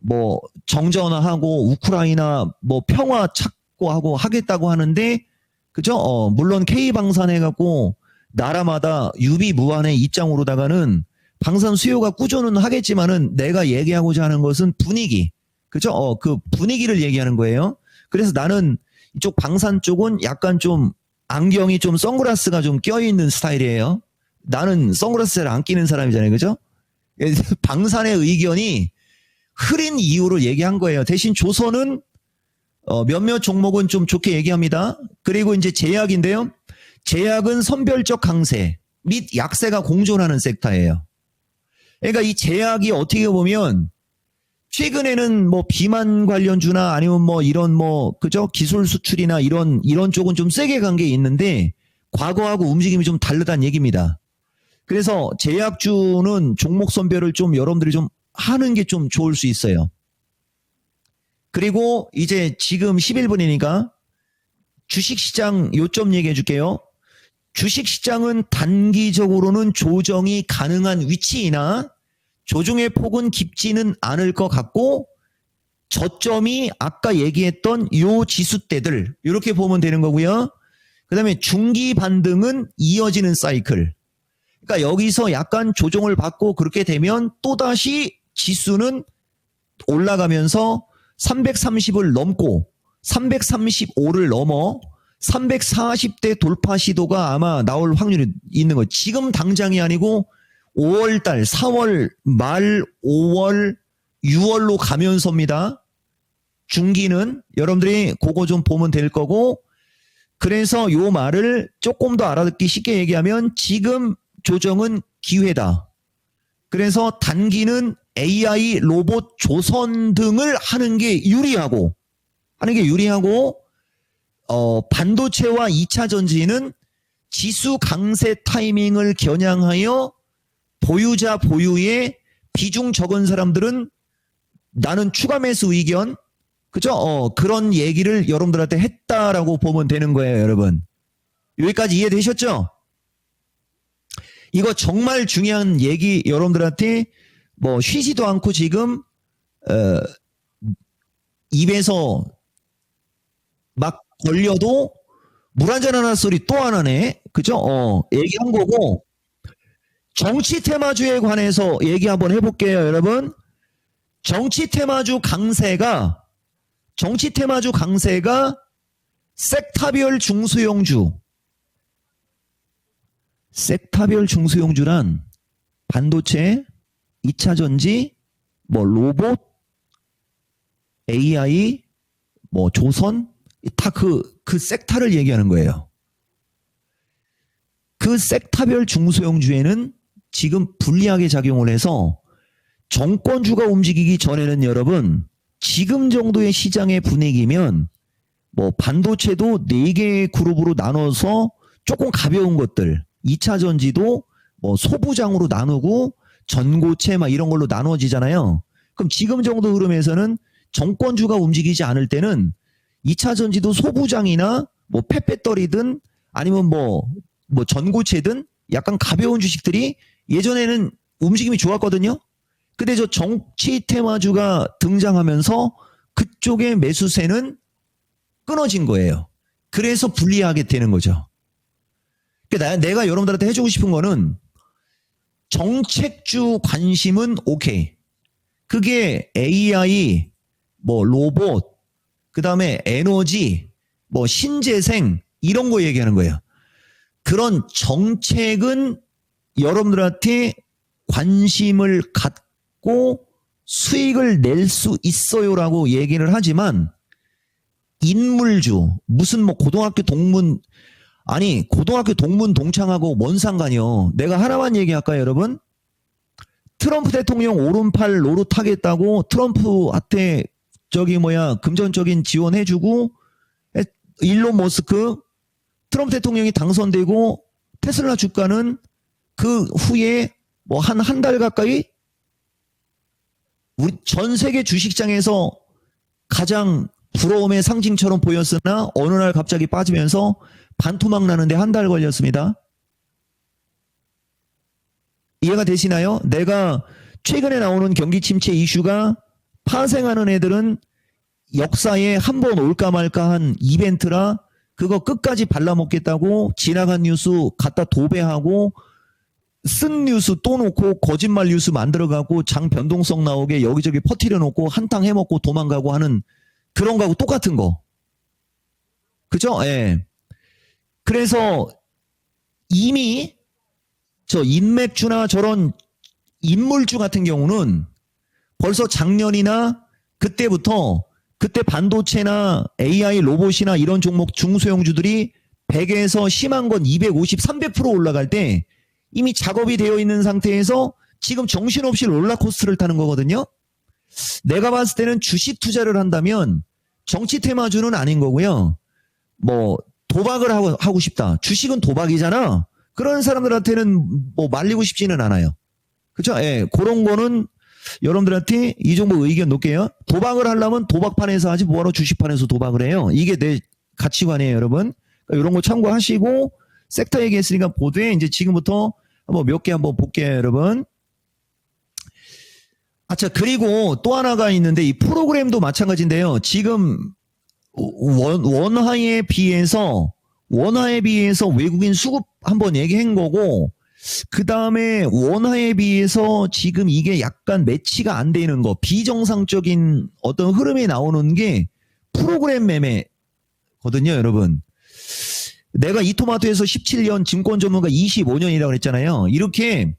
뭐 정전화하고 우크라이나 뭐 평화 찾고 하고 하겠다고 하는데 그죠? 물론 K방산 해갖고 나라마다 유비무환의 입장으로다가는 방산 수요가 꾸준은 하겠지만은 내가 얘기하고자 하는 것은 분위기. 그죠? 그 분위기를 얘기하는 거예요. 그래서 나는 이쪽 방산 쪽은 약간 좀 안경이 좀 선글라스가 좀 껴있는 스타일이에요. 나는 선글라스 잘 안 끼는 사람이잖아요. 그죠? 방산의 의견이 흐린 이유를 얘기한 거예요. 대신 조선은 몇몇 종목은 좀 좋게 얘기합니다. 그리고 이제 제약인데요. 제약은 선별적 강세 및 약세가 공존하는 섹터예요. 그러니까 이 제약이 어떻게 보면 최근에는 뭐 비만 관련주나 아니면 뭐 이런 뭐 그죠? 기술 수출이나 이런 쪽은 좀 세게 간 게 있는데 과거하고 움직임이 좀 다르다는 얘기입니다. 그래서 제약주는 종목 선별을 좀 여러분들이 좀 하는 게 좀 좋을 수 있어요. 그리고 이제 지금 11분이니까 주식시장 요점 얘기해 줄게요. 주식시장은 단기적으로는 조정이 가능한 위치이나 조정의 폭은 깊지는 않을 것 같고 저점이 아까 얘기했던 요 지수대들 이렇게 보면 되는 거고요. 그 다음에 중기 반등은 이어지는 사이클. 그러니까 여기서 약간 조정을 받고 그렇게 되면 또다시 지수는 올라가면서 330을 넘고 335를 넘어 340대 돌파 시도가 아마 나올 확률이 있는 거예요. 지금 당장이 아니고 5월달, 4월 말 5월, 6월로 가면서입니다. 중기는 여러분들이 그거 좀 보면 될 거고 그래서 요 말을 조금 더 알아듣기 쉽게 얘기하면 지금 조정은 기회다. 그래서 단기는 AI, 로봇, 조선 등을 하는 게 유리하고 반도체와 2차 전지는 지수 강세 타이밍을 겨냥하여 보유자 보유에 비중 적은 사람들은 나는 추가 매수 의견 그죠? 그런 얘기를 여러분들한테 했다라고 보면 되는 거예요, 여러분. 여기까지 이해되셨죠? 이거 정말 중요한 얘기 여러분들한테 뭐 쉬지도 않고 지금 입에서 막 걸려도 물 한잔 하는 소리 또 안 하네. 그죠? 얘기한 거고 정치 테마주에 관해서 얘기 한번 해볼게요, 여러분. 정치 테마주 강세가 섹터별 중소형주란 반도체, 2차 전지, 뭐 로봇, AI, 뭐 조선, 다 그 섹터를 얘기하는 거예요. 그 섹터별 중소형주에는 지금 불리하게 작용을 해서 정권주가 움직이기 전에는 여러분, 지금 정도의 시장의 분위기면 뭐 반도체도 4개의 그룹으로 나눠서 조금 가벼운 것들, 2차 전지도 뭐 소부장으로 나누고 전고체 막 이런 걸로 나눠지잖아요. 그럼 지금 정도 흐름에서는 정권주가 움직이지 않을 때는 2차 전지도 소부장이나 뭐 펫배터리든 아니면 뭐 전고체든 약간 가벼운 주식들이 예전에는 움직임이 좋았거든요. 근데 저 정치 테마주가 등장하면서 그쪽의 매수세는 끊어진 거예요. 그래서 불리하게 되는 거죠. 그러니까 내가 여러분들한테 해주고 싶은 거는 정책주 관심은 오케이. 그게 AI, 뭐 로봇, 그 다음에 에너지, 뭐 신재생 이런 거 얘기하는 거예요. 그런 정책은 여러분들한테 관심을 갖고 수익을 낼 수 있어요라고 얘기를 하지만 인물주, 무슨 뭐 고등학교 동문 동창하고 뭔 상관이요. 내가 하나만 얘기할까요, 여러분? 트럼프 대통령 오른팔 노릇하겠다고 트럼프한테 금전적인 지원해주고 일론 머스크 트럼프 대통령이 당선되고 테슬라 주가는 그 후에 뭐 한 달 가까이 우리 전 세계 주식장에서 가장 부러움의 상징처럼 보였으나 어느 날 갑자기 빠지면서 반토막 나는데 한 달 걸렸습니다. 이해가 되시나요? 내가 최근에 나오는 경기 침체 이슈가 파생하는 애들은 역사에 한 번 올까 말까 한 이벤트라 그거 끝까지 발라먹겠다고 지나간 뉴스 갖다 도배하고 쓴 뉴스 또 놓고 거짓말 뉴스 만들어가고 장 변동성 나오게 여기저기 퍼뜨려 놓고 한탕 해먹고 도망가고 하는 그런 거하고 똑같은 거. 그죠? 예. 그래서 이미 저 인맥주나 저런 인물주 같은 경우는 벌써 작년이나 그때 반도체나 AI 로봇이나 이런 종목 중소형주들이 100에서 심한 건 250, 300% 올라갈 때 이미 작업이 되어 있는 상태에서 지금 정신없이 롤러코스터를 타는 거거든요. 내가 봤을 때는 주식 투자를 한다면 정치 테마주는 아닌 거고요. 뭐 도박을 하고 싶다. 주식은 도박이잖아. 그런 사람들한테는 뭐 말리고 싶지는 않아요. 그렇죠? 예, 그런 거는 여러분들한테 이 정도 의견 놓을게요. 도박을 하려면 도박판에서 하지 뭐하러 주식판에서 도박을 해요. 이게 내 가치관이에요, 여러분. 그러니까 이런 거 참고하시고 섹터 얘기했으니까 보도에 이제 지금부터 한번 몇 개 한번 볼게요, 여러분. 자, 그리고 또 하나가 있는데 이 프로그램도 마찬가지인데요. 지금 원화에 비해서 외국인 수급 한번 얘기한 거고 그 다음에 원화에 비해서 지금 이게 약간 매치가 안 되는 거 비정상적인 어떤 흐름이 나오는 게 프로그램 매매거든요, 여러분. 내가 이토마토에서 17년 증권 전문가 25년이라고 그랬잖아요. 이렇게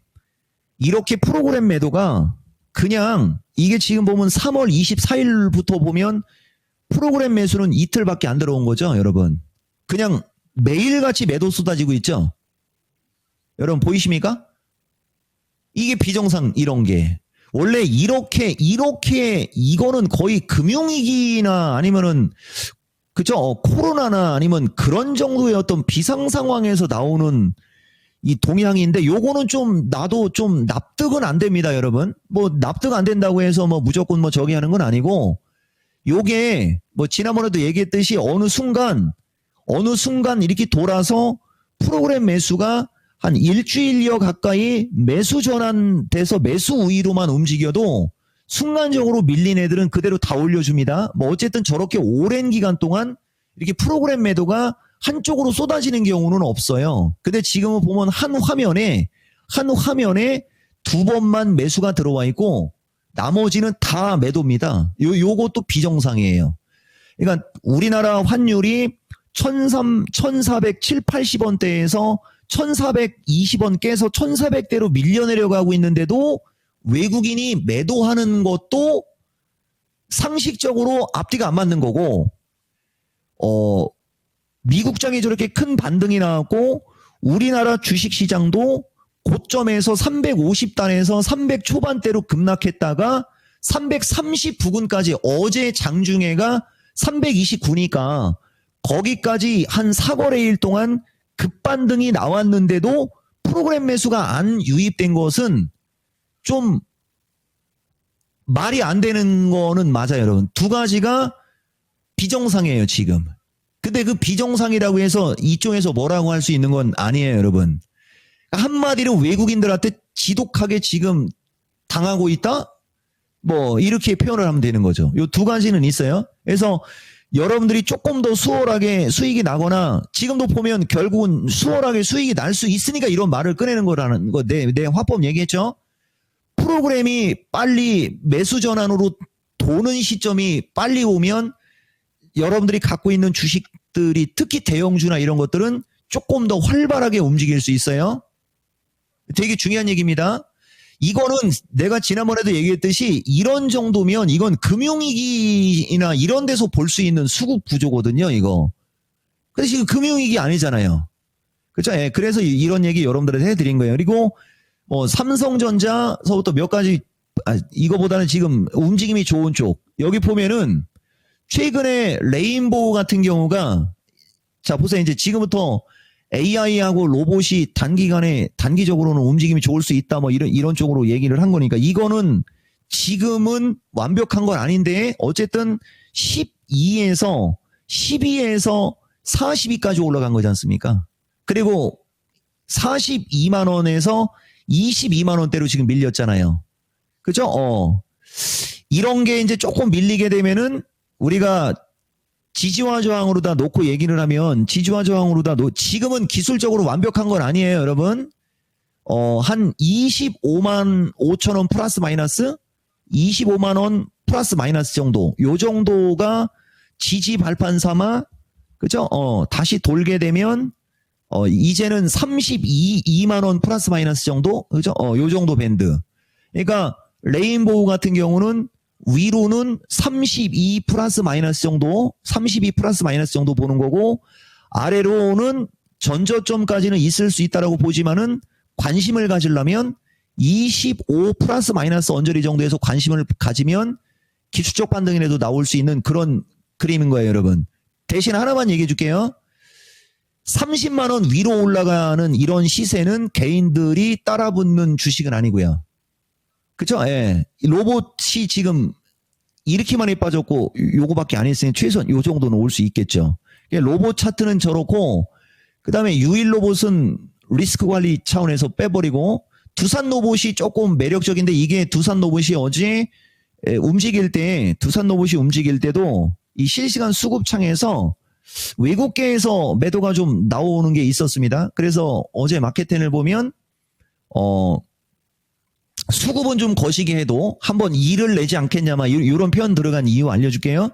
프로그램 매도가 그냥 이게 지금 보면 3월 24일부터 보면 프로그램 매수는 이틀밖에 안 들어온 거죠, 여러분. 그냥 매일같이 매도 쏟아지고 있죠. 여러분 보이십니까? 이게 비정상 이런 게. 원래 이렇게 이거는 거의 금융위기나 아니면은 그죠? 코로나나 아니면 그런 정도의 어떤 비상 상황에서 나오는 이 동향인데 요거는 좀 나도 좀 납득은 안 됩니다, 여러분. 뭐 납득 안 된다고 해서 뭐 무조건 뭐 저기 하는 건 아니고 요게 뭐 지난번에도 얘기했듯이 어느 순간 이렇게 돌아서 프로그램 매수가 한 일주일여 가까이 매수 전환돼서 매수 우위로만 움직여도 순간적으로 밀린 애들은 그대로 다 올려줍니다. 뭐 어쨌든 저렇게 오랜 기간 동안 이렇게 프로그램 매도가 한쪽으로 쏟아지는 경우는 없어요. 근데 지금은 보면 한 화면에 두 번만 매수가 들어와 있고 나머지는 다 매도입니다. 요것도 비정상이에요. 그러니까 우리나라 환율이 1407, 80원대에서 1420원 깨서 1400대로 밀려내려가고 있는데도 외국인이 매도하는 것도 상식적으로 앞뒤가 안 맞는 거고, 미국장이 저렇게 큰 반등이 나왔고, 우리나라 주식시장도 고점에서 350단에서 300 초반대로 급락했다가 330 부근까지 어제 장중에가 329니까 거기까지 한 4거래일 동안 급반등이 나왔는데도 프로그램 매수가 안 유입된 것은 좀 말이 안 되는 거는 맞아요, 여러분. 두 가지가 비정상이에요, 지금. 근데 그 비정상이라고 해서 이쪽에서 뭐라고 할 수 있는 건 아니에요, 여러분. 한마디로 외국인들한테 지독하게 지금 당하고 있다? 뭐 이렇게 표현을 하면 되는 거죠. 요 두 가지는 있어요. 그래서 여러분들이 조금 더 수월하게 수익이 나거나, 지금도 보면 결국은 수월하게 수익이 날 수 있으니까 이런 말을 꺼내는 거라는 거, 내 화법 얘기했죠. 프로그램이 빨리 매수 전환으로 도는 시점이 빨리 오면 여러분들이 갖고 있는 주식들이, 특히 대형주나 이런 것들은 조금 더 활발하게 움직일 수 있어요. 되게 중요한 얘기입니다. 이거는 내가 지난번에도 얘기했듯이 이런 정도면 이건 금융위기나 이런 데서 볼 수 있는 수급 구조거든요, 이거. 근데 지금 금융위기 아니잖아요. 그렇죠? 예, 그래서 이런 얘기 여러분들한테 해드린 거예요. 그리고 뭐 삼성전자서부터 몇 가지, 이거보다는 지금 움직임이 좋은 쪽. 여기 보면은 최근에 레인보우 같은 경우가, 자 보세요. 이제 지금부터 AI하고 로봇이 단기적으로는 움직임이 좋을 수 있다, 뭐 이런 쪽으로 얘기를 한 거니까, 이거는 지금은 완벽한 건 아닌데 어쨌든 12에서 42까지 올라간 거지 않습니까? 그리고 42만 원에서 22만 원대로 지금 밀렸잖아요. 그죠? 이런 게 이제 조금 밀리게 되면은 우리가 지지와 저항으로 다 놓고 얘기를 하면, 지지와 저항으로 다 지금은 기술적으로 완벽한 건 아니에요, 여러분. 한 25만 5천 원 플러스 마이너스, 25만 원 플러스 마이너스 정도, 요 정도가 지지 발판 삼아, 그죠? 다시 돌게 되면 이제는 32만 원 플러스 마이너스 정도, 그죠? 요 정도 밴드. 그러니까 레인보우 같은 경우는 위로는 32 플러스 마이너스 정도, 32 플러스 마이너스 정도 보는 거고, 아래로는 전저점까지는 있을 수 있다라고 보지만은 관심을 가지려면 25 플러스 마이너스 언저리 정도에서 관심을 가지면 기술적 반등이라도 나올 수 있는 그런 그림인 거예요, 여러분. 대신 하나만 얘기해 줄게요. 30만 원 위로 올라가는 이런 시세는 개인들이 따라붙는 주식은 아니고요. 그쵸? 예. 로봇이 지금 이렇게 많이 빠졌고 요거밖에 안 했으니 최소한 요 정도는 올 수 있겠죠. 로봇 차트는 저렇고, 그 다음에 유일 로봇은 리스크 관리 차원에서 빼버리고, 두산 로봇이 조금 매력적인데, 이게 두산 로봇이 어제 움직일 때도 이 실시간 수급창에서 외국계에서 매도가 좀 나오는 게 있었습니다. 그래서 어제 마켓텐을 보면 수급은 좀 거시기 해도 한번 일을 내지 않겠냐마, 이런 표현 들어간 이유 알려줄게요.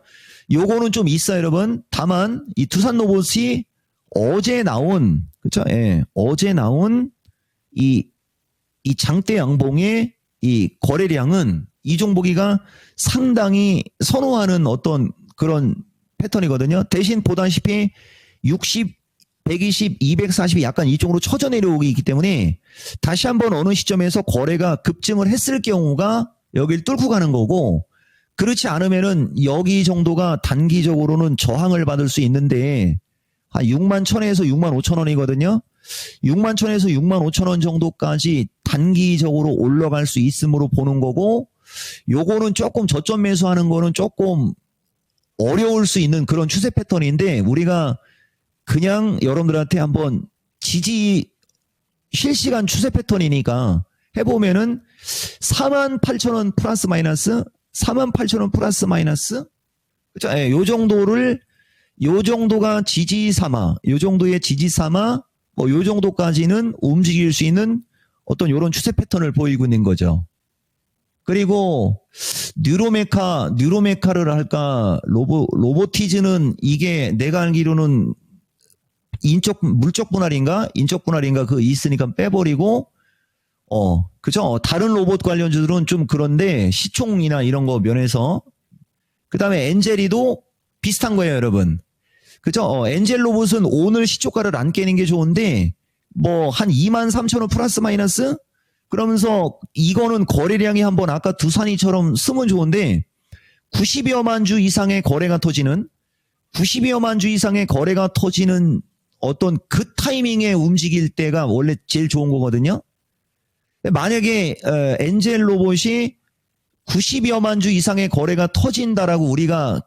요거는 좀 있어요, 여러분. 다만 이 두산 로봇이 어제 나온, 그쵸? 예, 어제 나온 이 장대 양봉의 이 거래량은 이종복이가 상당히 선호하는 어떤 그런 패턴이거든요. 대신 보다시피 60, 120, 240이 약간 이쪽으로 쳐져 내려오기 있기 때문에 다시 한번 어느 시점에서 거래가 급증을 했을 경우가 여길 뚫고 가는 거고, 그렇지 않으면은 여기 정도가 단기적으로는 저항을 받을 수 있는데 한 6만 1천에서 6만 5천 원이거든요. 6만 1천에서 6만 5천 원 정도까지 단기적으로 올라갈 수 있음으로 보는 거고, 요거는 조금 저점 매수하는 거는 조금 어려울 수 있는 그런 추세 패턴인데, 우리가 그냥 여러분들한테 한번 실시간 추세 패턴이니까 해보면은 48,000원 플러스 마이너스, 48,000원 플러스 마이너스, 그죠? 예, 요 정도가 지지 삼아, 요 정도의 지지 삼아, 뭐 요 정도까지는 움직일 수 있는 어떤 요런 추세 패턴을 보이고 있는 거죠. 그리고 뉴로메카를 할까? 로보티즈는 이게 내가 알기로는 물적 분할인가? 인적 분할인가? 그 있으니까 빼버리고, 그죠? 다른 로봇 관련주들은 좀 그런데 시총이나 이런 거 면에서. 그 다음에 엔젤이도 비슷한 거예요, 여러분. 그죠? 엔젤 로봇은 오늘 시초가를 안 깨는 게 좋은데, 뭐, 한 23,000원 플러스 마이너스? 그러면서 이거는 거래량이 한번 아까 두산이처럼 쓰면 좋은데, 90여만 주 이상의 거래가 터지는, 90여만 주 이상의 거래가 터지는 어떤 그 타이밍에 움직일 때가 원래 제일 좋은 거거든요. 만약에 엔젤 로봇이 90여만 주 이상의 거래가 터진다라고 우리가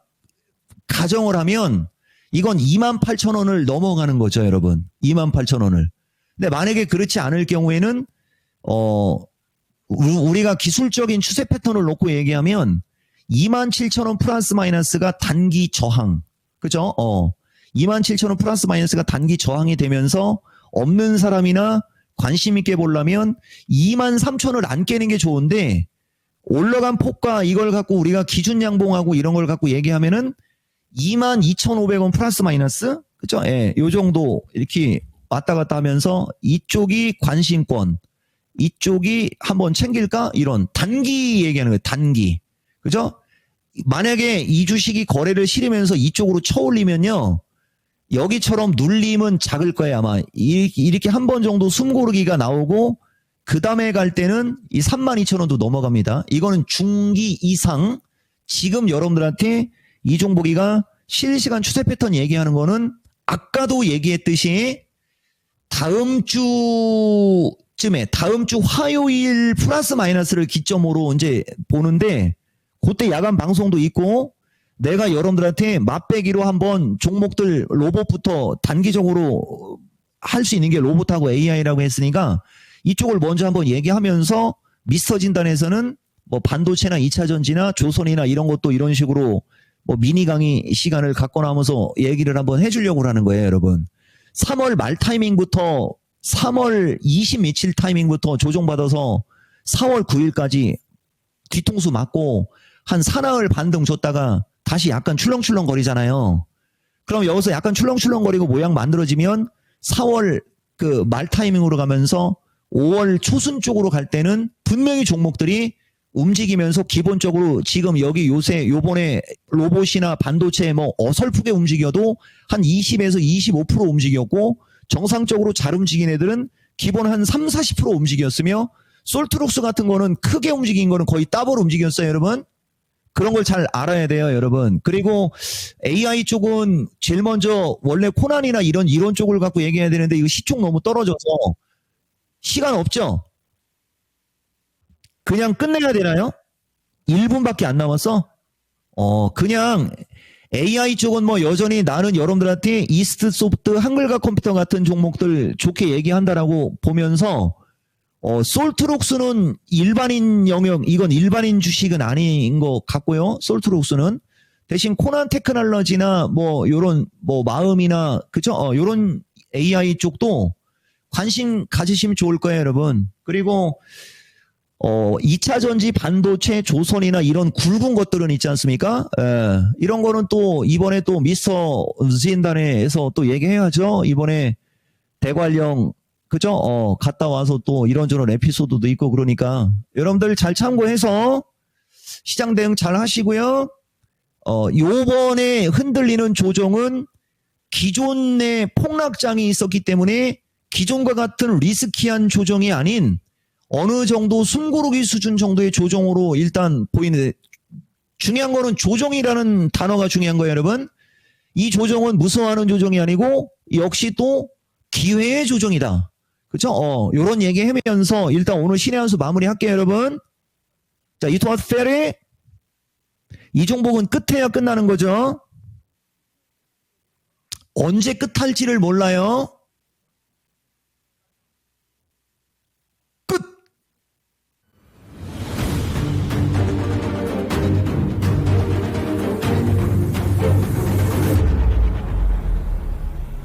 가정을 하면 이건 28,000원을 넘어가는 거죠, 여러분. 28,000원을. 근데 만약에 그렇지 않을 경우에는 우리가 기술적인 추세 패턴을 놓고 얘기하면 27,000원 플러스 마이너스가 단기 저항. 그죠? 27,000원 플러스 마이너스가 단기 저항이 되면서 없는 사람이나 관심 있게 보려면 23,000원을 안 깨는 게 좋은데 올라간 폭과 이걸 갖고 우리가 기준 양봉하고 이런 걸 갖고 얘기하면은 22,500원 플러스 마이너스 그죠? 예, 요 정도 이렇게 왔다 갔다 하면서 이쪽이 관심권, 이쪽이 한번 챙길까? 이런 단기 얘기하는 거예요. 단기. 그죠? 만약에 이 주식이 거래를 실으면서 이쪽으로 쳐올리면요. 여기처럼 눌림은 작을 거예요, 아마. 이렇게 한 번 정도 숨고르기가 나오고, 그 다음에 갈 때는 이 32,000원도 넘어갑니다. 이거는 중기 이상, 지금 여러분들한테 이종복이가 실시간 추세 패턴 얘기하는 거는 아까도 얘기했듯이 다음 주쯤에, 다음 주 화요일 플러스 마이너스를 기점으로 이제 보는데, 그때 야간 방송도 있고, 내가 여러분들한테 맛배기로 한번 종목들 로봇부터 단기적으로 할 수 있는 게 로봇하고 AI라고 했으니까 이쪽을 먼저 한번 얘기하면서 미스터 진단에서는 뭐 반도체나 2차전지나 조선이나 이런 것도 이런 식으로 뭐 미니 강의 시간을 갖고 나면서 얘기를 한번 해주려고 하는 거예요, 여러분. 3월 말 타이밍부터 3월 20 며칠 타이밍부터 조정받아서 4월 9일까지 뒤통수 맞고 한 사나흘 반등 줬다가 다시 약간 출렁출렁 거리잖아요. 그럼 여기서 약간 출렁출렁거리고 모양 만들어지면 4월 그 말 타이밍으로 가면서 5월 초순 쪽으로 갈 때는 분명히 종목들이 움직이면서 기본적으로 지금 여기 요번에 로봇이나 반도체 뭐 어설프게 움직여도 한 20에서 25% 움직였고 정상적으로 잘 움직인 애들은 기본 한 3, 40% 움직였으며 솔트록스 같은 거는 크게 움직인 거는 거의 더블 움직였어요, 여러분. 그런 걸 잘 알아야 돼요, 여러분. 그리고 AI 쪽은 제일 먼저 원래 코난이나 이런 이론 쪽을 갖고 얘기해야 되는데 이거 시총 너무 떨어져서 시간 없죠? 그냥 끝내야 되나요? 1분밖에 안 남았어? 그냥 AI 쪽은 뭐 여전히 나는 여러분들한테 이스트 소프트 한글과 컴퓨터 같은 종목들 좋게 얘기한다라고 보면서 솔트록스는 일반인 영역, 이건 일반인 주식은 아닌 것 같고요. 솔트록스는 대신 코난 테크놀로지나 뭐 요런 뭐 마음이나 그죠? 요런 AI 쪽도 관심 가지시면 좋을 거예요, 여러분. 그리고 2차 전지 반도체 조선이나 이런 굵은 것들은 있지 않습니까? 이런 거는 또 이번에 또 미스터 진단에서 또 얘기해야죠. 이번에 대관령 그죠? 갔다 와서 또 이런저런 에피소드도 있고 그러니까 여러분들 잘 참고해서 시장 대응 잘 하시고요. 요번에 흔들리는 조정은 기존의 폭락장이 있었기 때문에 기존과 같은 리스키한 조정이 아닌 어느 정도 숨고르기 수준 정도의 조정으로 일단 보이는데 중요한 거는 조정이라는 단어가 중요한 거예요, 여러분. 이 조정은 무서워하는 조정이 아니고 역시 또 기회의 조정이다. 그쵸? 요런 얘기 하면서 일단 오늘 신의 한 수 마무리 할게요, 여러분. 자, 이토마스 페리. 이 종목은 끝해야 끝나는 거죠. 언제 끝할지를 몰라요.